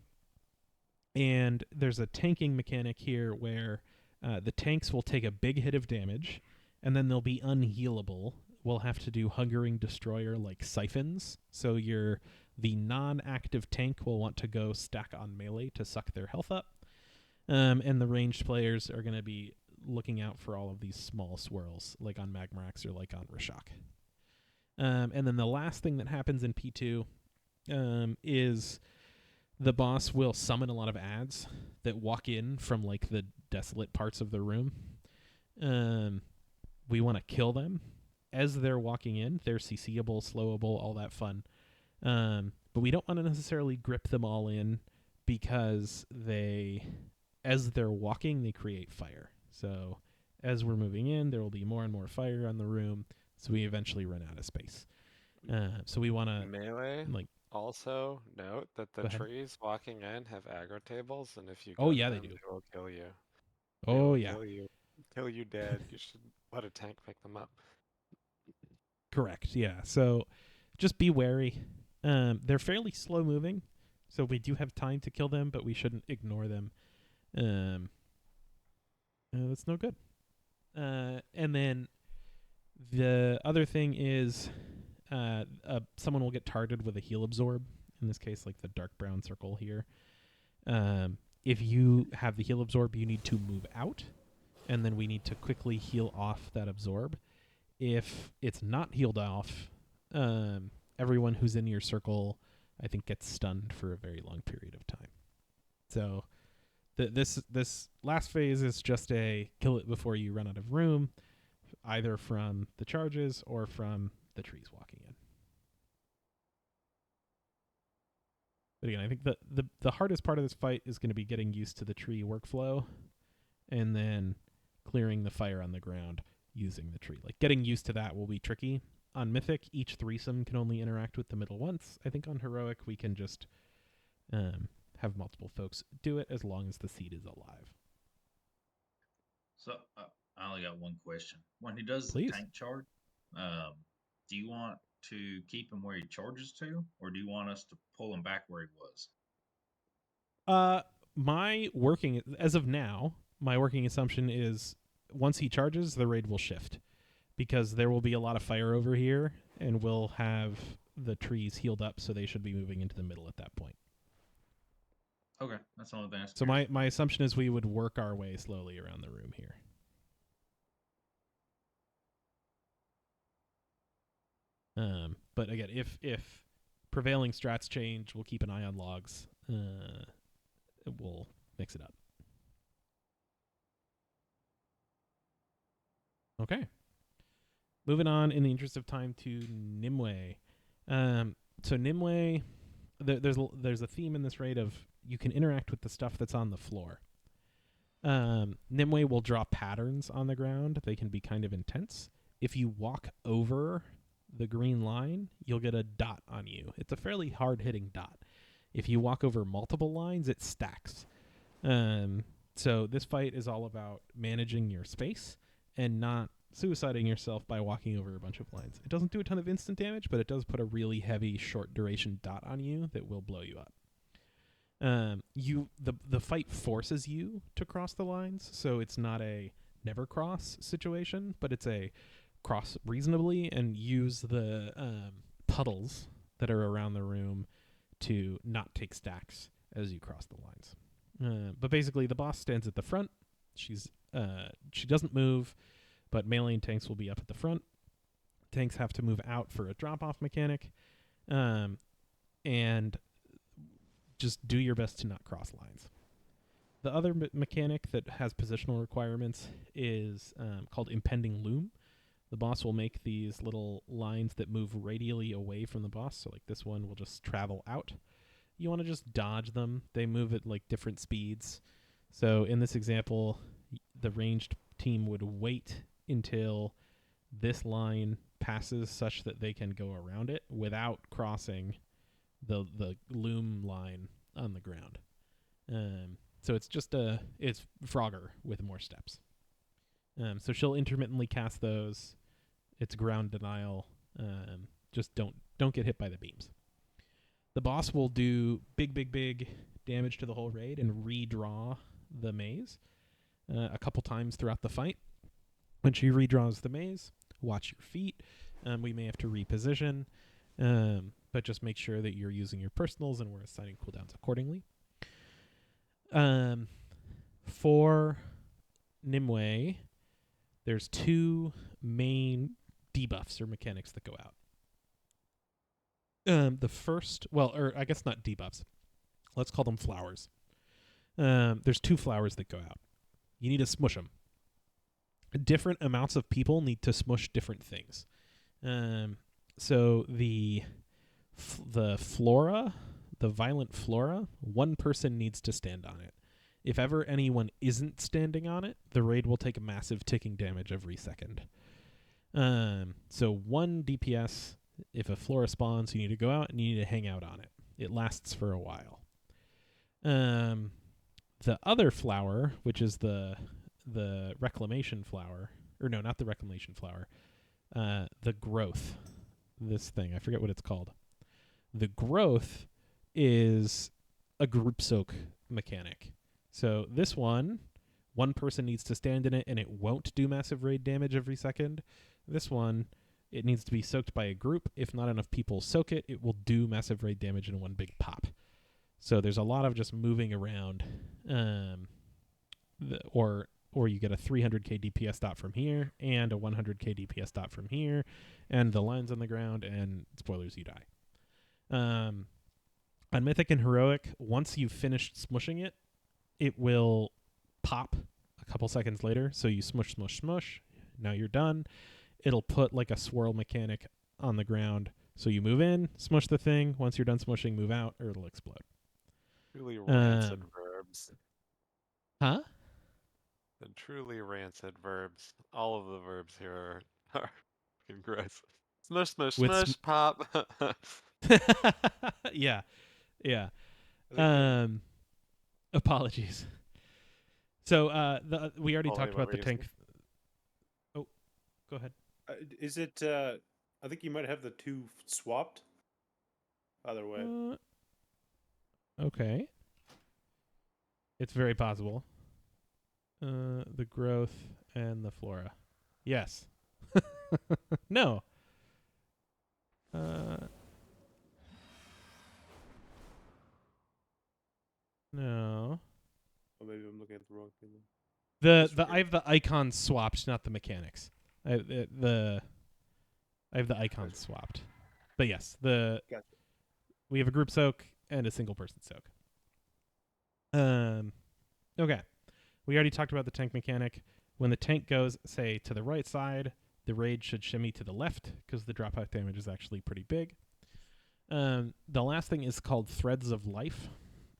there's a tanking mechanic here where the tanks will take a big hit of damage, and then they'll be unhealable. We'll have to do Hungering Destroyer like siphons. So the non-active tank will want to go stack on melee to suck their health up. And the ranged players are going to be looking out for all of these small swirls, like on Magmarax or like on Rashok. And then the last thing that happens in P2 is the boss will summon a lot of ads that walk in from like the desolate parts of the room. We want to kill them as they're walking in. They're CCable, slowable, all that fun. But we don't want to necessarily grip them all in because as they're walking, they create fire. So as we're moving in, there will be more and more fire on the room, so we eventually run out of space. So we want to Melee. Also note that the trees walking in have aggro tables, and if you Oh, get yeah, them, they do. they will kill you. Oh, yeah. Kill you dead. You should let a tank pick them up. Correct, yeah. So just be wary. They're fairly slow moving, so we do have time to kill them, but we shouldn't ignore them. That's no good. And then the other thing is someone will get targeted with a heal absorb. In this case, like the dark brown circle here. If you have the heal absorb, you need to move out, and then we need to quickly heal off that absorb. If it's not healed off, everyone who's in your circle, I think, gets stunned for a very long period of time. So this last phase is just a kill it before you run out of room, either from the charges or from the trees walking in. But again, I think the hardest part of this fight is going to be getting used to the tree workflow and then clearing the fire on the ground using the tree. Like, getting used to that will be tricky. On Mythic, each threesome can only interact with the middle once. I think on Heroic, we can just have multiple folks do it as long as the seed is alive. So I only got one question. When he does Please. the tank charge, do you want to keep him where he charges to, or do you want us to pull him back where he was? As of now, my working assumption is once he charges, the raid will shift, because there will be a lot of fire over here, and we'll have the trees healed up, so they should be moving into the middle at that point. Okay, that's the only thing. So my assumption is we would work our way slowly around the room here. But again, if prevailing strats change, we'll keep an eye on logs. We'll mix it up. Okay. Moving on in the interest of time to Nymue. So Nymue, there's a theme in this raid of you can interact with the stuff that's on the floor. Nymue will draw patterns on the ground. They can be kind of intense. If you walk over the green line, you'll get a dot on you. It's a fairly hard-hitting dot. If you walk over multiple lines, it stacks. So this fight is all about managing your space and not suiciding yourself by walking over a bunch of lines. It doesn't do a ton of instant damage, but it does put a really heavy short duration dot on you that will blow you up. The fight forces you to cross the lines, so it's not a never cross situation, but it's a cross reasonably and use the puddles that are around the room to not take stacks as you cross the lines. But basically, the boss stands at the front. She doesn't move, but melee and tanks will be up at the front. Tanks have to move out for a drop-off mechanic, and just do your best to not cross lines. The other mechanic that has positional requirements is called Impending Loom. The boss will make these little lines that move radially away from the boss. So like this one will just travel out. You want to just dodge them. They move at like different speeds. So in this example, the ranged team would wait until this line passes such that they can go around it without crossing the loom line on the ground. So it's just it's Frogger with more steps. So she'll intermittently cast those. It's ground denial. Just don't get hit by the beams. The boss will do big damage to the whole raid and redraw the maze a couple times throughout the fight. When she redraws the maze, watch your feet. We may have to reposition, but just make sure that you're using your personals and we're assigning cooldowns accordingly. For Nymue, there's two main debuffs or mechanics that go out. The first, or I guess not debuffs. Let's call them flowers. There's two flowers that go out. You need to smush them. Different amounts of people need to smush different things. So the flora, the violent flora, one person needs to stand on it. If ever anyone isn't standing on it, the raid will take a massive ticking damage every second. So 1 DPS, if a flora spawns, you need to go out and you need to hang out on it. It lasts for a while. The other flower, which is the reclamation flower, or no, not the reclamation flower, the growth. This thing, I forget what it's called. The growth is a group soak mechanic. So this one person needs to stand in it and it won't do massive raid damage every second. This one, it needs to be soaked by a group. If not enough people soak it, it will do massive raid damage in one big pop. So there's a lot of just moving around. Or you get a 300k DPS dot from here and a 100k DPS dot from here, and the line's on the ground, and spoilers, you die. On Mythic and Heroic, once you've finished smushing it, it will pop a couple seconds later. So you smush. Now you're done. It'll put like a swirl mechanic on the ground. So you move in, smush the thing. Once you're done smushing, move out, or it'll explode. Truly rancid verbs. Huh? The truly rancid verbs. All of the verbs here are fucking gross. Smush, With pop. Yeah. Apologies. So we already talked about the tank. Oh, go ahead. Is it? I think you might have the two swapped. Either way. Okay. It's very possible. The growth and the flora. Yes. No. No. Or maybe I'm looking at the wrong thing. I have the icons swapped, not the mechanics. I have the icons swapped. But yes, Gotcha. we have a group soak and a single person soak. Okay. We already talked about the tank mechanic. When the tank goes, say, to the right side, the raid should shimmy to the left because the dropout damage is actually pretty big. The last thing is called Threads of Life.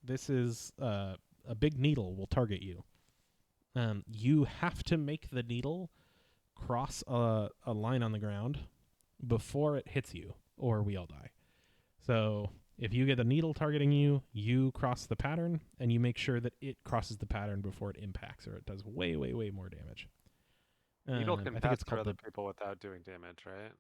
This is a big needle will target you. You have to make the needle cross a line on the ground before it hits you, or we all die. So if you get a needle targeting you, you cross the pattern, and you make sure that it crosses the pattern before it impacts, or it does way more damage. Needle can I think pass it's through called other people without doing damage, right?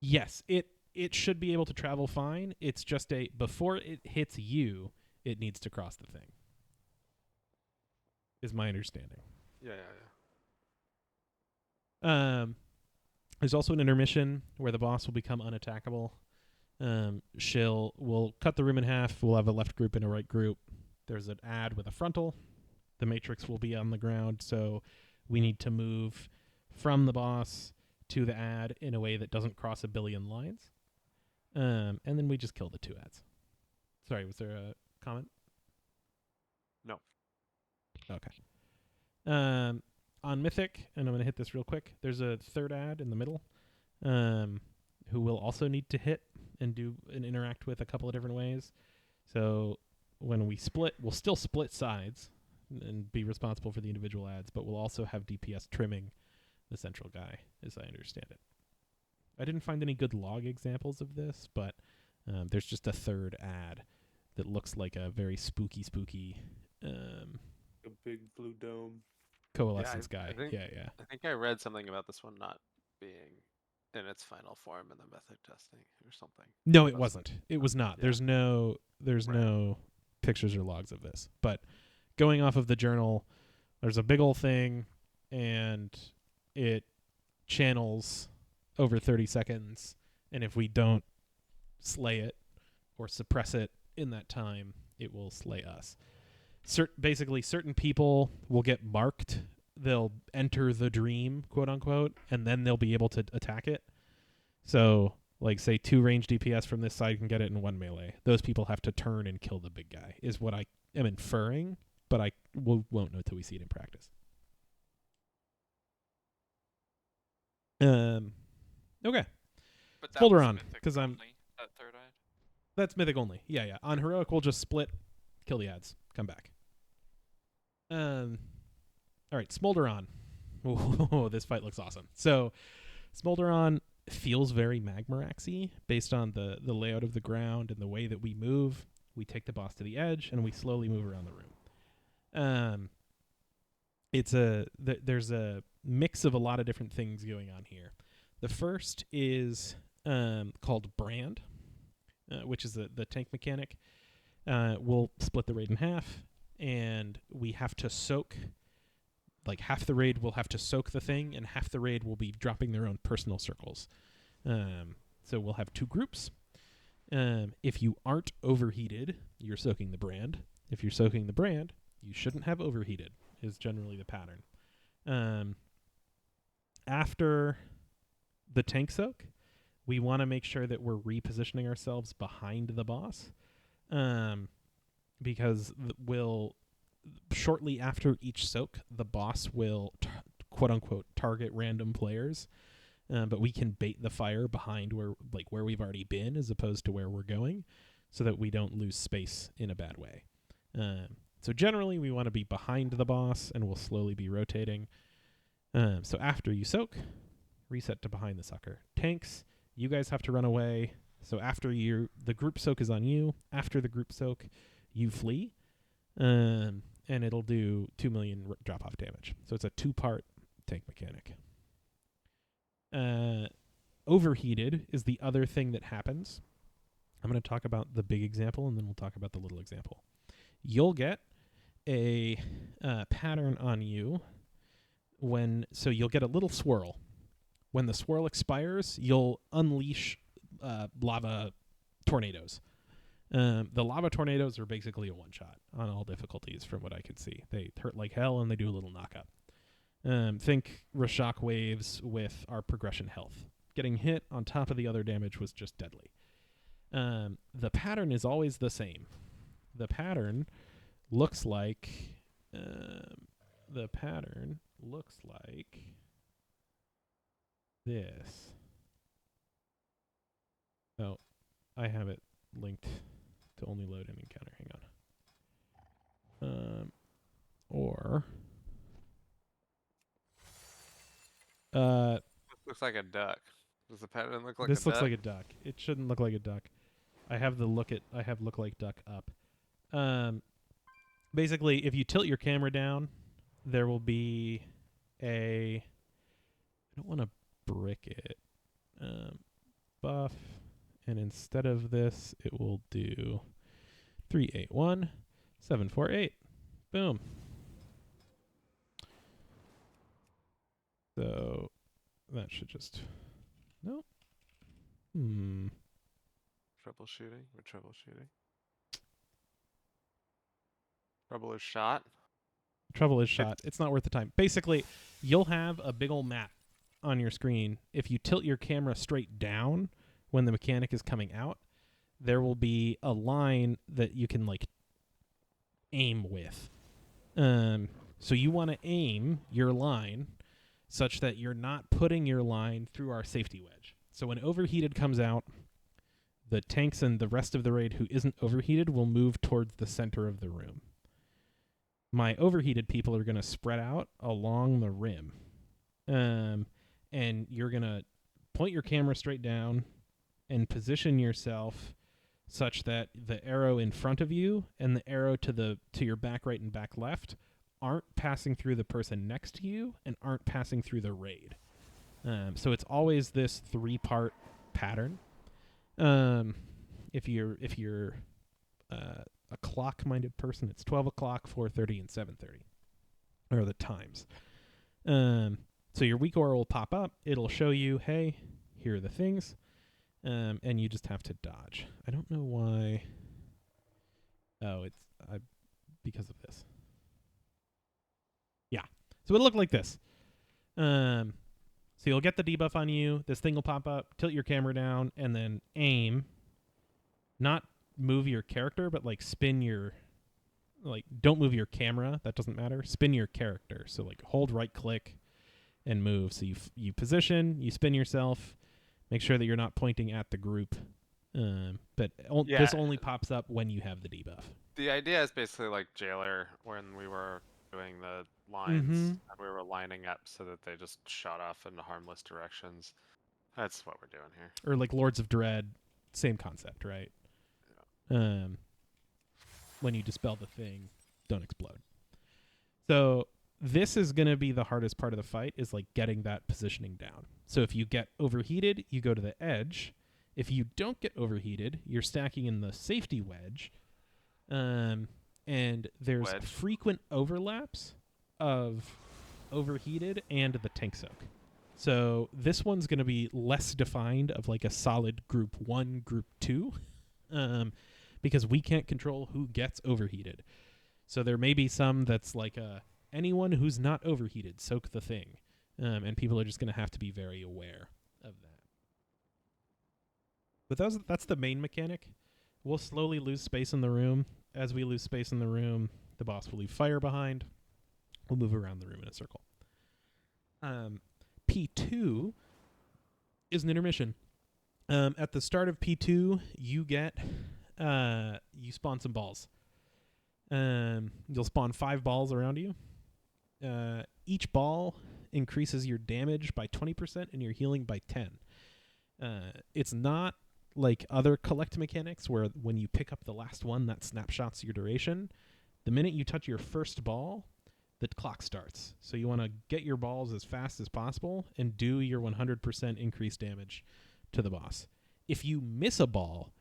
Yes, it should be able to travel fine. It's just before it hits you, it needs to cross the thing. Is my understanding. Yeah. There's also an intermission where the boss will become unattackable. We'll cut the room in half. We'll have a left group and a right group. There's an ad with a frontal. The matrix will be on the ground, so we need to move from the boss to the ad in a way that doesn't cross a billion lines. And then we just kill the two ads. Sorry, was there a comment? No. Okay. On Mythic, and I'm going to hit this real quick, there's a third ad in the middle who will also need to hit and do and interact with a couple of different ways. So when we split, we'll still split sides and be responsible for the individual ads, but we'll also have DPS trimming the central guy, as I understand it. I didn't find any good log examples of this, but there's just a third ad that looks like a very spooky A big blue dome. coalescence guy. I think, Yeah. I think I read something about this one not being in its final form in the mythic testing or something. No, it That's wasn't. It was not. Yeah. There's no pictures or logs of this. But going off of the journal, there's a big old thing, and it channels over 30 seconds. And if we don't slay it or suppress it in that time, it will slay us. Basically, certain people will get marked. They'll enter the dream, quote unquote, and then they'll be able to attack it. So, like, say 2 range DPS from this side can get it in 1 melee. Those people have to turn and kill the big guy, is what I am inferring, but I won't know till we see it in practice. Okay. But that was Smolderon, mythic 'cause I'm- only, that third eye. That's mythic only. Yeah. On heroic, we'll just split, kill the ads, come back. All right, Smolderon. Oh, this fight looks awesome. So, Smolderon feels very Magmaraxy based on the layout of the ground and the way that we move. We take the boss to the edge and we slowly move around the room. There's a mix of a lot of different things going on here. The first is called Brand, which is the tank mechanic. We'll split the raid in half, and we have to soak. Like, half the raid will have to soak the thing, and half the raid will be dropping their own personal circles. So we'll have 2 groups. If you aren't overheated, you're soaking the brand. If you're soaking the brand, you shouldn't have overheated, is generally the pattern. After the tank soak, we want to make sure that we're repositioning ourselves behind the boss, because shortly after each soak, the boss will quote-unquote target random players, but we can bait the fire behind where we've already been as opposed to where we're going, so that we don't lose space in a bad way. So generally, we want to be behind the boss, and we'll slowly be rotating. So after you soak, reset to behind the sucker. Tanks, you guys have to run away. So after the group soak is on you. After the group soak, you flee. And it'll do 2 million drop-off damage. So it's a 2-part tank mechanic. Overheated is the other thing that happens. I'm going to talk about the big example, and then we'll talk about the little example. You'll get a pattern on you so you'll get a little swirl. When the swirl expires, you'll unleash lava tornadoes. The lava tornadoes are basically a one-shot on all difficulties from what I can see. They hurt like hell, and they do a little knock-up. Think Rashok waves with our progression health. Getting hit on top of the other damage was just deadly. The pattern is always the same. The pattern looks like... this. Oh, I have it linked to only load an encounter. Hang on. Looks like a duck. Does the pattern look like this a duck? looks like a duck. It shouldn't look like a duck. I have look like duck up. Basically, if you tilt your camera down, there will be I don't want to brick it. Buff, and instead of this, it will do 381 748. Boom. So that should just Troubleshooting? We're troubleshooting. Trouble is shot. Trouble is shot. It's not worth the time. Basically, you'll have a big old map on your screen. If you tilt your camera straight down when the mechanic is coming out, there will be a line that you can aim with. So you want to aim your line such that you're not putting your line through our safety wedge. So when overheated comes out, the tanks and the rest of the raid who isn't overheated will move towards the center of the room. My overheated people are going to spread out along the rim. And you're going to point your camera straight down and position yourself such that the arrow in front of you and the arrow to your back right and back left aren't passing through the person next to you and aren't passing through the raid. So it's always this 3-part pattern. If you're a clock-minded person, it's 12 o'clock, 4:30, and 7:30 are the times. So your weak aura will pop up. It'll show you, hey, here are the things, and you just have to dodge. I don't know why. Oh, it's because of this. Yeah. So it'll look like this. So you'll get the debuff on you. This thing will pop up. Tilt your camera down, and then aim. Not move your character, but like spin your. Like, don't move your camera. That doesn't matter. Spin your character. So like hold right click and move. So you position, you spin yourself, make sure that you're not pointing at the group. But this only pops up when you have the debuff. The idea is basically like Jailer when we were doing the lines and we were lining up so that they just shot off in harmless directions. That's what we're doing here. Or like Lords of Dread, same concept, right? Yeah. When you dispel the thing, don't explode. So this is going to be the hardest part of the fight, is like getting that positioning down. So if you get overheated, you go to the edge. If you don't get overheated, you're stacking in the safety wedge. And there's frequent overlaps of overheated and the tank soak. So this one's going to be less defined of like a solid group 1, group 2. Because we can't control who gets overheated. So there may be some that's like anyone who's not overheated, soak the thing. And people are just going to have to be very aware of that. But that's the main mechanic. We'll slowly lose space in the room. As we lose space in the room, the boss will leave fire behind. We'll move around the room in a circle. P2 is an intermission. At the start of P2, you get... you spawn some balls. You'll spawn 5 balls around you. Each ball increases your damage by 20% and your healing by 10. It's not like other collect mechanics where when you pick up the last one, that snapshots your duration. The minute you touch your first ball, the clock starts. So you want to get your balls as fast as possible and do your 100% increased damage to the boss. If you miss a ball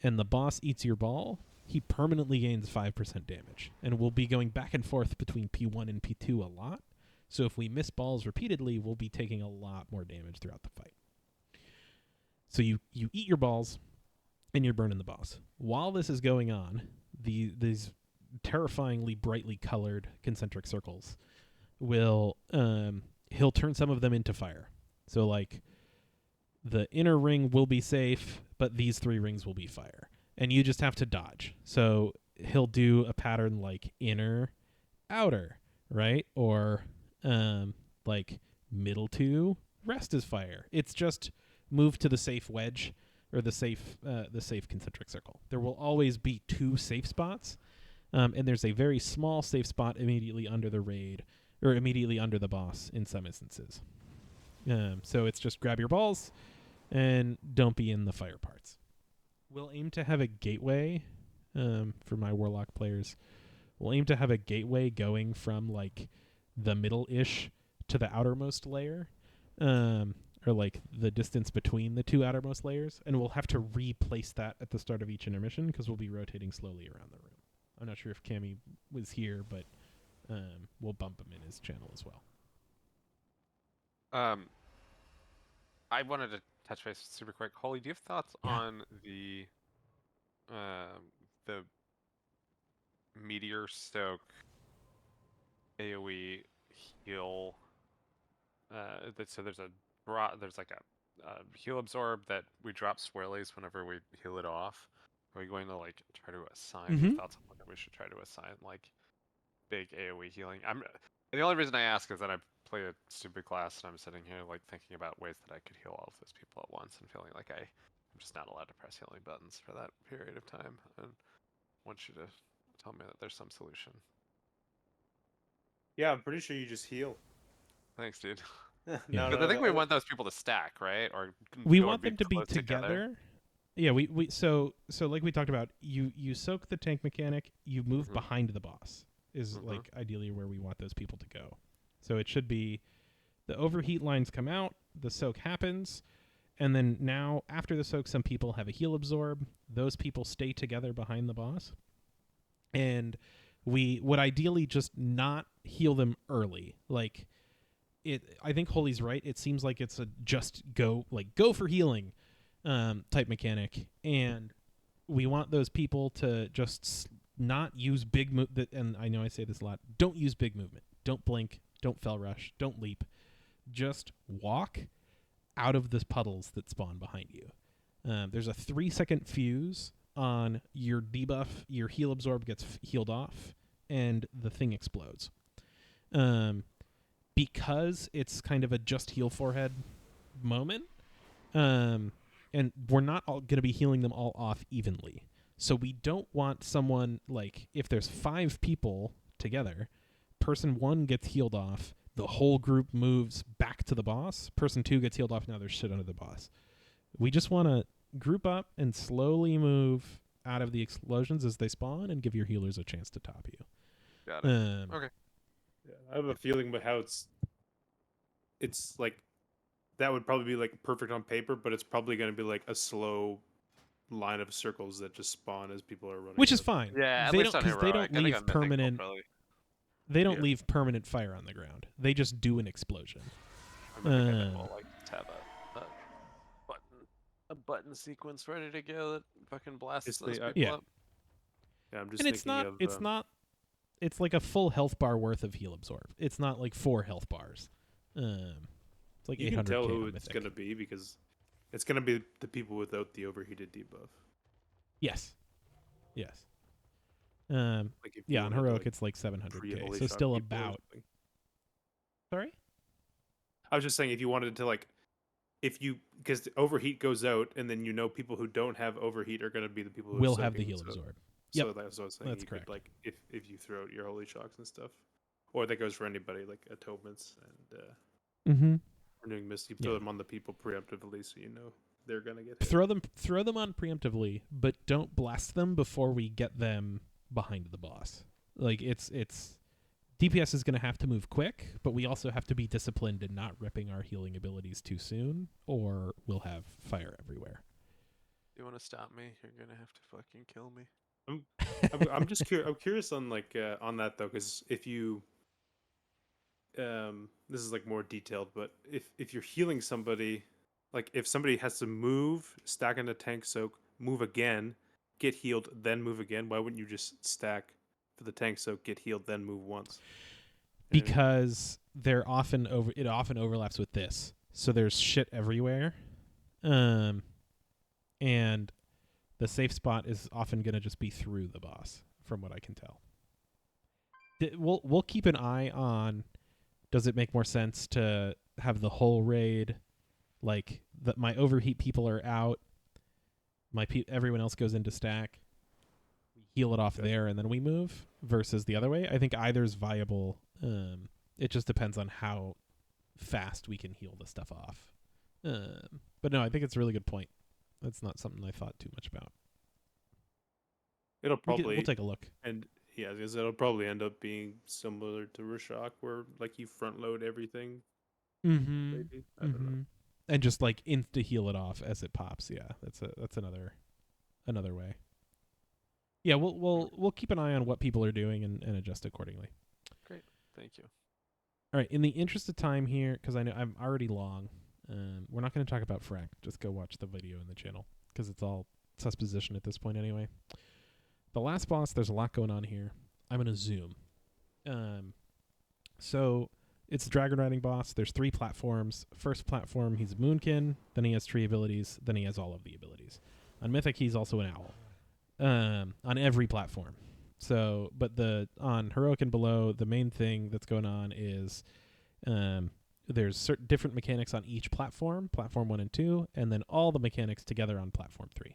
and the boss eats your ball, he permanently gains 5% damage. And we'll be going back and forth between P1 and P2 a lot. So if we miss balls repeatedly, we'll be taking a lot more damage throughout the fight. So you eat your balls, and you're burning the boss. While this is going on, these terrifyingly brightly colored concentric circles will... he'll turn some of them into fire. So like... the inner ring will be safe, but these 3 rings will be fire. And you just have to dodge. So he'll do a pattern like inner, outer, right? Or like middle 2, rest is fire. It's just move to the safe wedge or the safe concentric circle. There will always be 2 safe spots. And there's a very small safe spot immediately under the raid or immediately under the boss in some instances. So it's just grab your balls and don't be in the fire parts. We'll aim to have a gateway for my Warlock players. We'll aim to have a gateway going from like the middle-ish to the outermost layer, or like the distance between the 2 outermost layers, and we'll have to replace that at the start of each intermission because we'll be rotating slowly around the room. I'm not sure if Cammy was here, but we'll bump him in his channel as well. I wanted to touch base super quick. Holly, do you have thoughts on the meteor stoke AoE heal? So there's like a heal absorb that we drop swirlies whenever we heal it off. Are we going to like try to assign thoughts on whether we should try to assign like big AoE healing. The only reason I ask is that I play a stupid class and I'm sitting here like thinking about ways that I could heal all of those people at once and feeling like I'm just not allowed to press healing buttons for that period of time. And I want you to tell me that there's some solution. Yeah, I'm pretty sure you just heal. Thanks, dude. No, But no, I think we no, want those people to stack, right? We or want them to be close together. Yeah, we so like we talked about, you soak the tank mechanic, you move Mhm. behind the boss is Mhm. like ideally where we want those people to go. So it should be the overheat lines come out, the soak happens, and then now after the soak some people have a heal absorb. Those people stay together behind the boss. And we would ideally just not heal them early. Like I think Holy's right. It seems like it's a just go for healing type mechanic, and we want those people to just not use big and I know I say this a lot. Don't use big movement. Don't blink. Don't fell rush. Don't leap. Just walk out of the puddles that spawn behind you. There's a 3-second fuse on your debuff. Your heal absorb gets healed off, and the thing explodes. Because it's kind of a just heal forehead moment, and we're not all going to be healing them all off evenly. So we don't want someone, like, if there's 5 people together, person 1 gets healed off, the whole group moves back to the boss, person 2 gets healed off, now there's shit under the boss. We just want to group up and slowly move out of the explosions as they spawn and give your healers a chance to top you. Got it. Okay. Yeah, I have a feeling about how it's like that would probably be like perfect on paper, but it's probably going to be like a slow line of circles that just spawn as people are running. Which is up. fine. Yeah, at they least don't, on because they Heroic. don't I think leave on Mythic we'll permanent. probably- They don't Yeah. leave permanent fire on the ground. They just do an explosion. on Mythic, I think we'll like just have a button sequence ready to go that fucking blasts It's those the- people Yeah. up. Yeah, I'm just And it's thinking not. of. It's not. It's like a full health bar worth of heal absorb. It's not like 4 health bars. It's like You 800 can tell K who on it's Mythic. going to be because it's going to be the people without the overheated debuff. Yes. Yes. Like if you Yeah, on wanted to, heroic like, it's like 700 K. pre-holy So shock still people or about. something. Sorry. I was just saying if you wanted to like, if you because the overheat goes out and then people who don't have overheat are going to be the people who Will are have the soaking, heal so- absorb. So Yep, that's what I was saying. that's You correct. could, like if you throw out your holy shocks and stuff, or that goes for anybody like atonements and Mm-hmm. renewing mist. You Yeah. throw them on the people preemptively, so you know they're gonna get hit. Throw them on preemptively, but don't blast them before we get them behind the boss. Like it's DPS is going to have to move quick, but we also have to be disciplined in not ripping our healing abilities too soon, or we'll have fire everywhere. You want to stop me? You're gonna have to fucking kill me. I'm just curious. I'm curious on on that though, because if you this is like more detailed, but if you're healing somebody, like if somebody has to move, stack in a tank soak, move again, get healed, then move again, why wouldn't you just stack for the tank soak, get healed, then move once? You know what I mean? Because it often overlaps with this. So there's shit everywhere. And the safe spot is often going to just be through the boss, from what I can tell. We'll keep an eye on, does it make more sense to have the whole raid, like my overheat people are out, everyone else goes into stack, we heal it off there, and then we move, versus the other way. I think either's viable. It just depends on how fast we can heal the stuff off. But no, I think it's a really good point. That's not something I thought too much about. It'll probably We'll take a look. and yeah, because it'll probably end up being similar to Rashok, where like you front load everything. Mm-hmm. Maybe I don't know. And just like insta heal it off as it pops. Yeah, that's another way. Yeah, we'll keep an eye on what people are doing and adjust accordingly. Great, thank you. All right. In the interest of time here, because I know I'm already long, we're not going to talk about Frack. Just go watch the video in the channel because it's all supposition at this point anyway. The last boss, there's a lot going on here. I'm going to zoom. So it's a dragon riding boss. There's 3 platforms. First platform, he's a moonkin. Then he has tree abilities. Then he has all of the abilities. On Mythic, he's also an owl. On every platform. So, but on Heroic and below, the main thing that's going on is there's certain different mechanics on each platform 1 and 2, and then all the mechanics together on platform 3.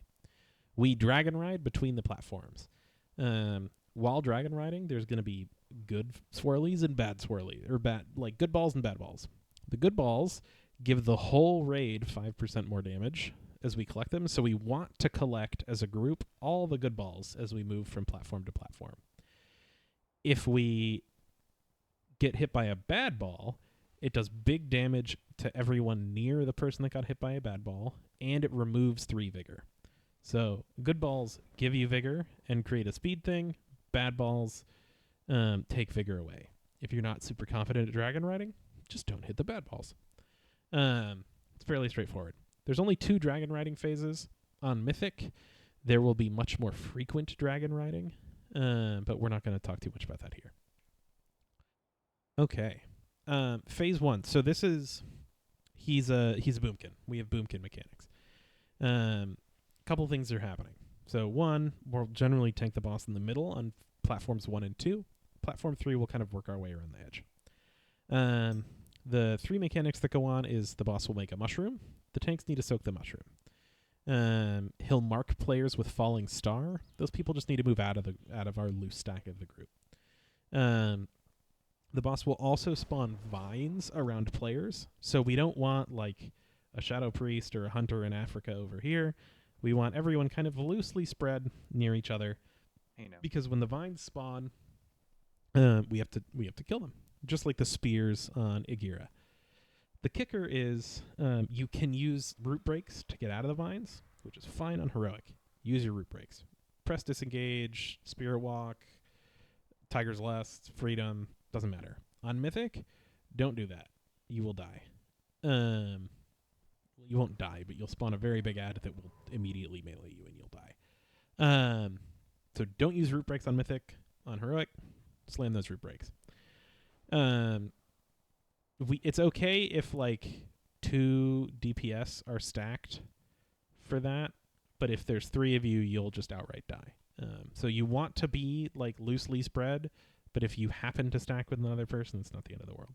We dragon ride between the platforms. While dragon riding, there's going to be good swirlies and bad swirlies, or good balls and bad balls. The good balls give the whole raid 5% more damage as we collect them, so we want to collect as a group all the good balls as we move from platform to platform. If we get hit by a bad ball, it does big damage to everyone near the person that got hit by a bad ball, and it removes 3 vigor. So good balls give you vigor and create a speed thing. Bad balls take vigor away. If you're not super confident at dragon riding, just don't hit the bad balls. It's fairly straightforward. There's only 2 dragon riding phases. On Mythic, there will be much more frequent dragon riding, but we're not going to talk too much about that here. Okay. Phase 1. So this is... He's a boomkin. We have boomkin mechanics. Couple things are happening. So 1, we'll generally tank the boss in the middle on platforms 1 and 2. Platform 3, we'll kind of work our way around the edge. The 3 mechanics that go on is the boss will make a mushroom. The tanks need to soak the mushroom. He'll mark players with falling star. Those people just need to move out of our loose stack of the group. The boss will also spawn vines around players. So we don't want like a shadow priest or a hunter in Africa over here. We want everyone kind of loosely spread near each other. Hey, no. Because when the vines spawn, we have to kill them, just like the spears on Igira. The kicker is you can use root breaks to get out of the vines, which is fine on Heroic. Use your root breaks. Press disengage, spirit walk, tiger's lust, freedom, doesn't matter. On Mythic, don't do that. You will die. You won't die, but you'll spawn a very big ad that will immediately melee you and you'll die. So don't use root breaks on Mythic. On Heroic, slam those root breaks. It's okay if like 2 DPS are stacked for that, but if there's 3 of you, you'll just outright die. So you want to be like loosely spread, but if you happen to stack with another person, it's not the end of the world.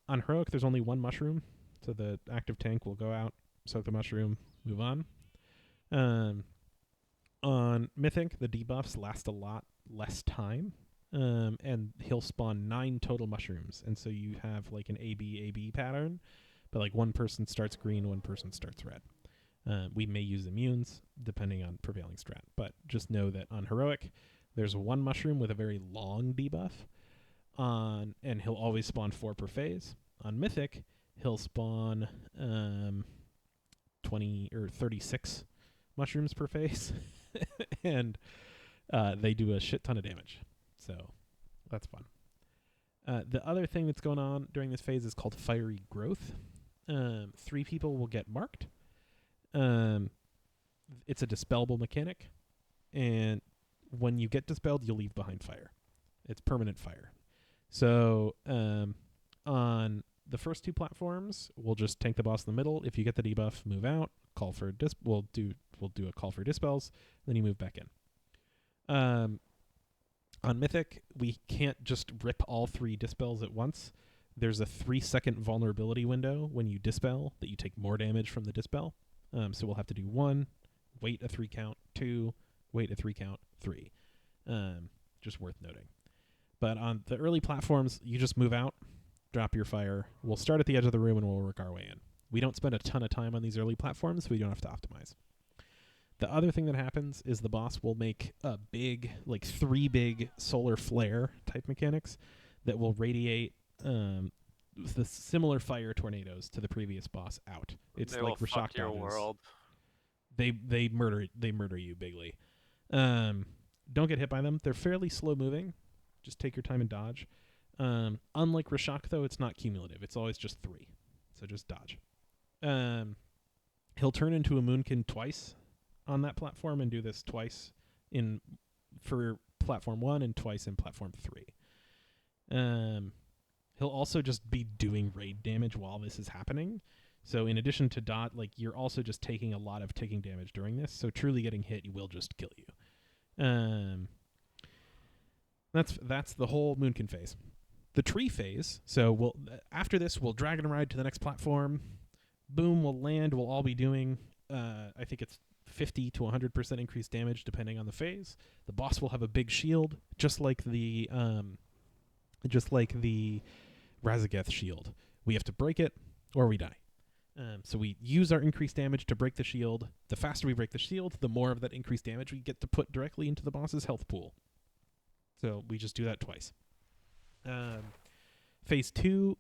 On Heroic, there's only 1 mushroom, so the active tank will go out, soak the mushroom, move on. On Mythic, the debuffs last a lot less time, and he'll spawn 9 total mushrooms, and so you have like an AB pattern, but like one person starts green, one person starts red. We may use immunes depending on prevailing strat, but just know that on Heroic, there's 1 mushroom with a very long debuff, and he'll always spawn 4 per phase. On Mythic, he'll spawn 20 or 36 mushrooms per phase, and they do a shit ton of damage. So that's fun. The other thing that's going on during this phase is called Fiery Growth. 3 people will get marked. It's a dispellable mechanic, and when you get dispelled, you'll leave behind fire. It's permanent fire. So on the first 2 platforms, we'll just tank the boss in the middle. If you get the debuff, move out. Call for we'll do a call for dispels. Then you move back in. On Mythic, we can't just rip all 3 dispels at once. There's a 3-second vulnerability window when you dispel that you take more damage from the dispel. So we'll have to do 1, wait a 3 count, 2, wait a 3 count, 3. Just worth noting. But on the early platforms, you just move out, drop your fire. We'll start at the edge of the room and we'll work our way in. We don't spend a ton of time on these early platforms, so we don't have to optimize. The other thing that happens is the boss will make a big, like 3 big solar flare type mechanics that will radiate the similar fire tornadoes to the previous boss out. It's They like will Rashok fuck your dodges. world. They murder you bigly. Don't get hit by them. They're fairly slow moving. Just take your time and dodge. Unlike Rashok, though, it's not cumulative. It's always just 3. So just dodge. He'll turn into a Moonkin twice on that platform and do this twice for platform 1 and twice in platform 3. He'll also just be doing raid damage while this is happening. So in addition to dot, like you're also just taking a lot of ticking damage during this. So truly getting hit will just kill you. That's the whole Moonkin phase. The tree phase. So after this we'll dragon ride to the next platform. Boom, we'll land. We'll all be doing. I think it's 50 to 100% increased damage depending on the phase. The boss will have a big shield, just like the Razageth shield. We have to break it or we die. So we use our increased damage to break the shield. The faster we break the shield, the more of that increased damage we get to put directly into the boss's health pool. So we just do that twice. Phase 2,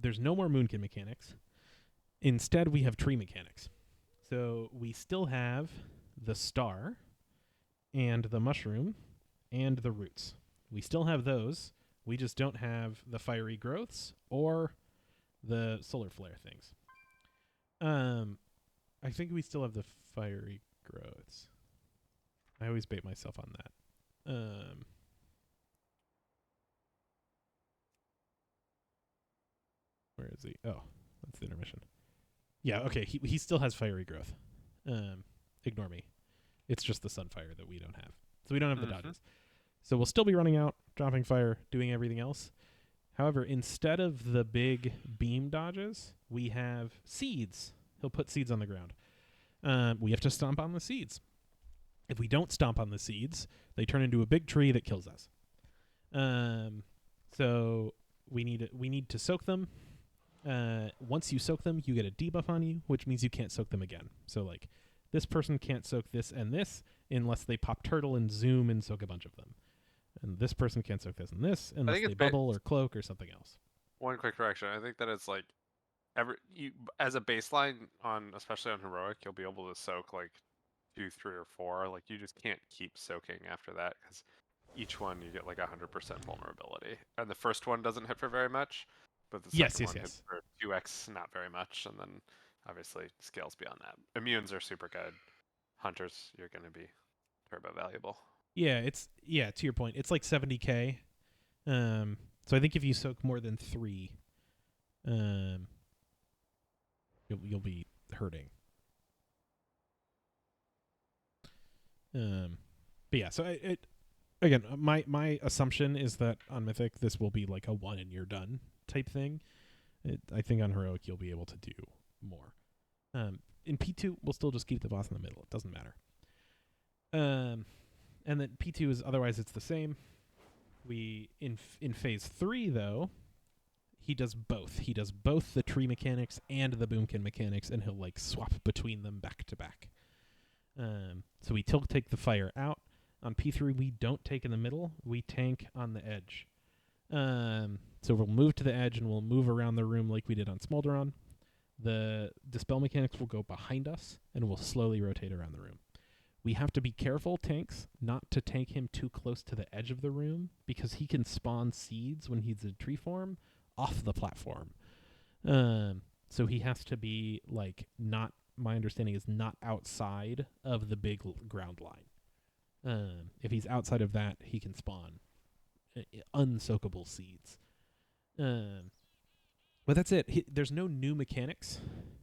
there's no more Moonkin mechanics. Instead, we have tree mechanics. So we still have the star and the mushroom and the roots. We still have those. We just don't have the fiery growths or the solar flare things. I think we still have the fiery growths. I always bait myself on that. Where is he? Oh, that's the intermission. Yeah, okay, he still has fiery growth. Ignore me. It's just the sunfire that we don't have. So we don't have the dodges. So we'll still be running out, dropping fire, doing everything else. However, instead of the big beam dodges, we have seeds. He'll put seeds on the ground. We have to stomp on the seeds. If we don't stomp on the seeds, they turn into a big tree that kills us. So we need to soak them. Once you soak them, you get a debuff on you, which means you can't soak them again. So like, this person can't soak this and this unless they pop turtle and zoom and soak a bunch of them. And this person can't soak this and this unless they bubble or cloak or something else. One quick correction. I think that it's like as a baseline on, especially on heroic, you'll be able to soak like 2, 3, or 4. Like you just can't keep soaking after that because each one you get like 100% vulnerability, and the first one doesn't hit for very much, but the second one hits for 2x, not very much, and then obviously scales beyond that. Immunes are super good. Hunters, you're going to be turbo valuable. Yeah, to your point, it's like 70k. So I think if you soak more than 3, you'll be hurting. But yeah, so again, my assumption is that on Mythic this will be like a 1 and you're done type thing. I think on Heroic you'll be able to do more. In P2 we'll still just keep the boss in the middle. It doesn't matter. And then P2 is otherwise it's the same. We in phase 3 though, he does both. He does both the tree mechanics and the boomkin mechanics, and he'll like swap between them back to back. So we take the fire out. On P3 we don't take in the middle. We tank on the edge. So we'll move to the edge and we'll move around the room like we did on Smolderon. The dispel mechanics will go behind us and we'll slowly rotate around the room. We have to be careful, tanks, not to tank him too close to the edge of the room because he can spawn seeds when he's in tree form off the platform. So he has to be like not, my understanding is not outside of the big ground line. If he's outside of that, he can spawn unsoakable seeds. But that's it. There's no new mechanics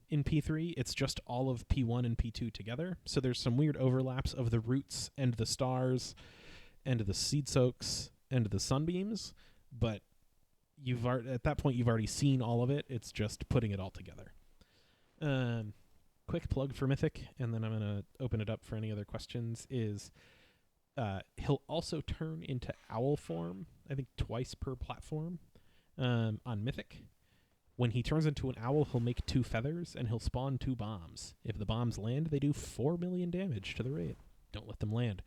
in P3. It's just all of P1 and P2 together. So there's some weird overlaps of the roots and the stars and the seed soaks and the sunbeams, but at that point you've already seen all of it. It's just putting it all together. Quick plug for Mythic, and then I'm going to open it up for any other questions, is he'll also turn into owl form, I think twice per platform on Mythic. When he turns into an owl, he'll make 2 feathers, and he'll spawn 2 bombs. If the bombs land, they do 4 million damage to the raid. Don't let them land.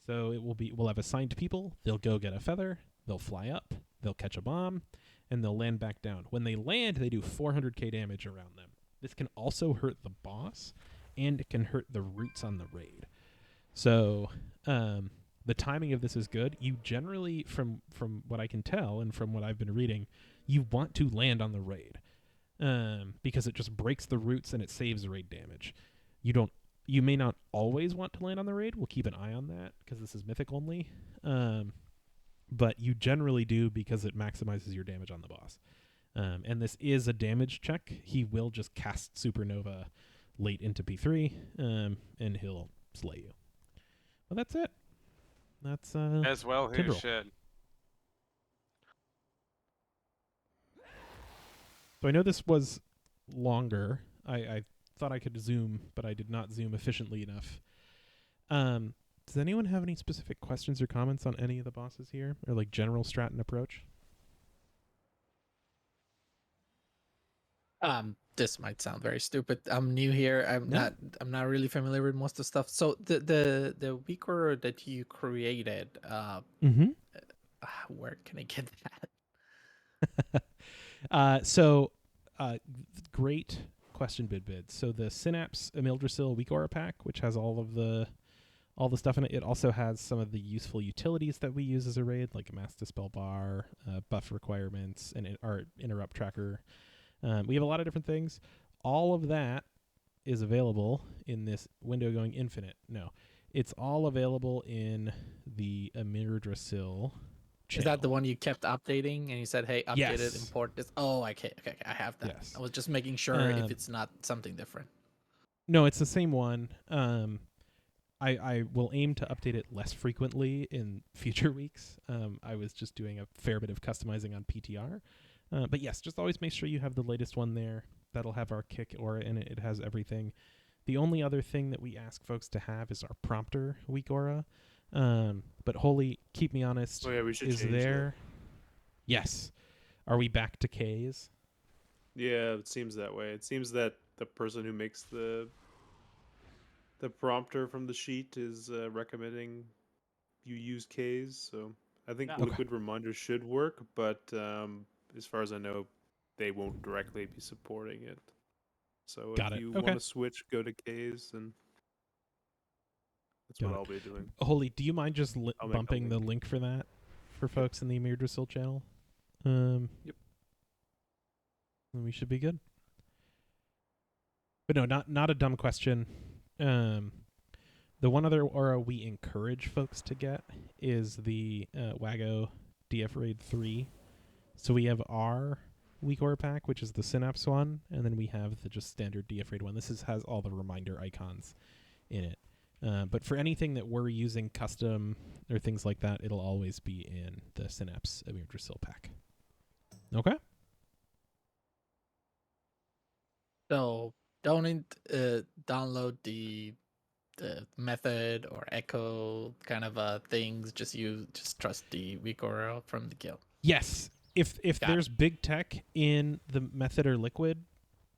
So we'll have assigned people. They'll go get a feather. They'll fly up. They'll catch a bomb, and they'll land back down. When they land, they do 400k damage around them. This can also hurt the boss, and it can hurt the roots on the raid. So the timing of this is good. You generally, from what I can tell and from what I've been reading, you want to land on the raid because it just breaks the roots and it saves raid damage. You may not always want to land on the raid. We'll keep an eye on that because this is Mythic only. But you generally do because it maximizes your damage on the boss. And this is a damage check. He will just cast Supernova late into P3 and he'll slay you. Well, that's it. That's As well, who Tindral. should? So I know this was longer. I thought I could zoom, but I did not zoom efficiently enough. Does anyone have any specific questions or comments on any of the bosses here, or like general strat and approach? This might sound very stupid. I'm new here. No. I'm not really familiar with most of the stuff. So the weak order that you created, Mm-hmm. where can I get So, great question, Bid. So the Synapse Amirdrassil Weak Aura pack, which has all the stuff in it. It also has some of the useful utilities that we use as a raid, like a mass dispel bar, buff requirements, and our interrupt tracker. We have a lot of different things. All of that is available in this window going infinite. No, it's all available in the Amirdrassil channel. Is that the one you kept updating and you said, hey, update it, Yes. import this? Oh, okay, I have that. Yes. I was just making sure if it's not something different. No, it's the same one. I will aim to update it less frequently in future weeks. I was just doing a fair bit of customizing on PTR. But yes, just always make sure you have the latest one there. That'll have our kick aura in it. It has everything. The only other thing that we ask folks to have is our prompter weak aura. But Holy, keep me honest. Oh yeah, we should is change there? Yes. Are we back to K's? Yeah, it seems that way. It seems that the person who makes the prompter from the sheet is recommending you use Ks. So I think Okay. liquid reminders should work, but as far as I know, they won't directly be supporting it. So Got if it. you Okay. want to switch, go to Ks, and that's Got what it. I'll be doing. Holy, do you mind just I'll make a bumping the link for that for folks in the Amirdrassil channel? Yep. Then we should be good. But no, not a dumb question. The one other aura we encourage folks to get is the Wago DF Raid 3. So we have our weak aura pack, which is the Synapse one, and then we have the just standard DF Raid one. This has all the reminder icons in it. But for anything that we're using custom or things like that, it'll always be in the Synapse Amirdrassil pack. Okay? So don't download the method or echo kind of things. Just trust the weak aura from the guild. Yes. If Got there's big tech in the method or liquid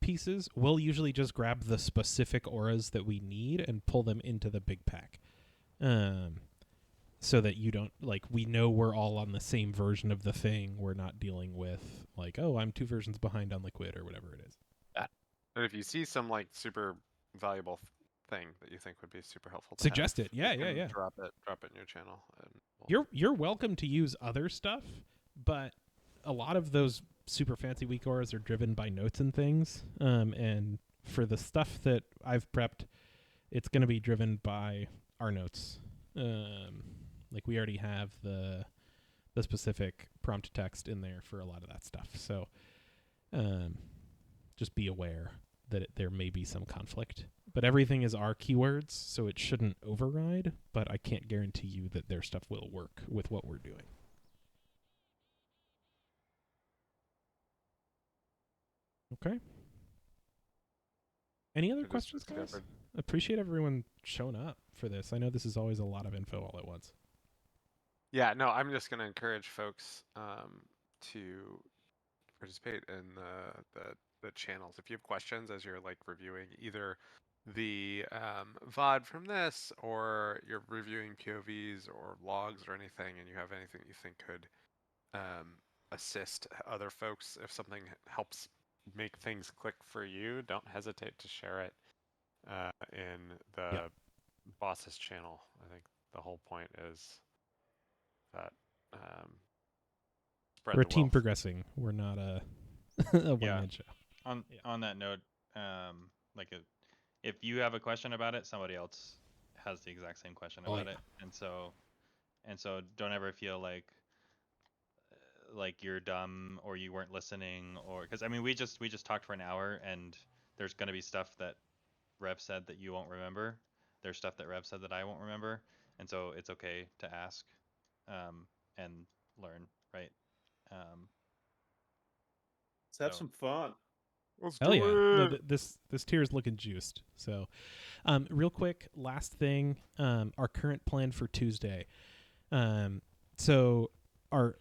pieces, we'll usually just grab the specific auras that we need and pull them into the big pack. So that you don't, like, we know we're all on the same version of the thing. We're not dealing with, like, oh, I'm 2 versions behind on liquid or whatever it is. And if you see some like super valuable thing that you think would be super helpful, to Suggest have, it. Yeah, you yeah, can yeah. Drop it in your channel. And we'll... You're welcome to use other stuff, but a lot of those super fancy weak auras are driven by notes and things. And for the stuff that I've prepped, it's going to be driven by our notes. Like we already have the specific prompt text in there for a lot of that stuff. So just be aware that there may be some conflict. But everything is our keywords, so it shouldn't override, but I can't guarantee you that their stuff will work with what we're doing. Okay. Any other questions, guys? Appreciate everyone showing up for this. I know this is always a lot of info all at once. Yeah, no, I'm just going to encourage folks to participate in the channels. If you have questions as you're like reviewing either the VOD from this, or you're reviewing POVs or logs or anything, and you have anything you think could assist other folks, if something helps make things click for you, don't hesitate to share it in the boss's channel. I think the whole point is that spread We're a the team wealth. progressing. We're not a one-man show. On that note, if you have a question about it, somebody else has the exact same question about it, and so don't ever feel like you're dumb or you weren't listening, or because I mean we just talked for an hour and there's gonna be stuff that Rev said that you won't remember, there's stuff that Rev said that I won't remember, and so it's okay to ask and learn, right? Let's have So- some fun. Let's Hell do yeah! No, it. this tier is looking juiced. So, real quick, last thing, our current plan for Tuesday. So our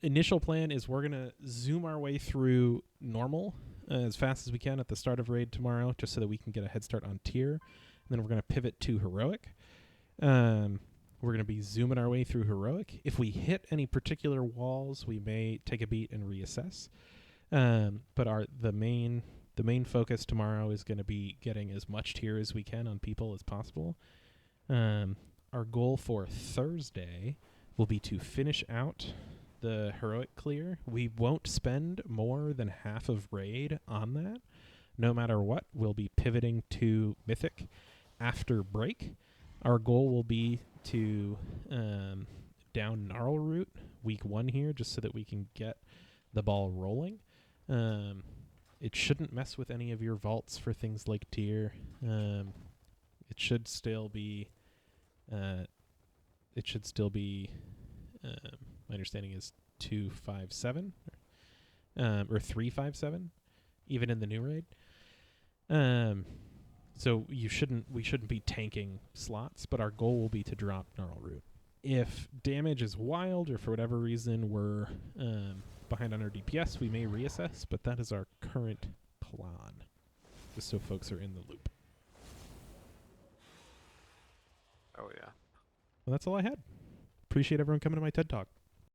initial plan is we're gonna zoom our way through normal as fast as we can at the start of raid tomorrow, just so that we can get a head start on tier. And then we're gonna pivot to heroic. We're gonna be zooming our way through heroic. If we hit any particular walls, we may take a beat and reassess. But the main focus tomorrow is going to be getting as much tier as we can on people as possible. Our goal for Thursday will be to finish out the heroic clear. We won't spend more than half of raid on that. No matter what, we'll be pivoting to mythic after break. Our goal will be to down Gnarlroot week 1 here, just so that we can get the ball rolling. It shouldn't mess with any of your vaults for things like tier. It should still be. My understanding is 257 or 357, even in the new raid. So we shouldn't be tanking slots, but our goal will be to drop Gnarlroot. If damage is wild, or for whatever reason we're behind on our DPS, we may reassess, but that is our current plan, just so folks are in the loop. Oh yeah. Well, that's all I had. Appreciate everyone coming to my TED Talk.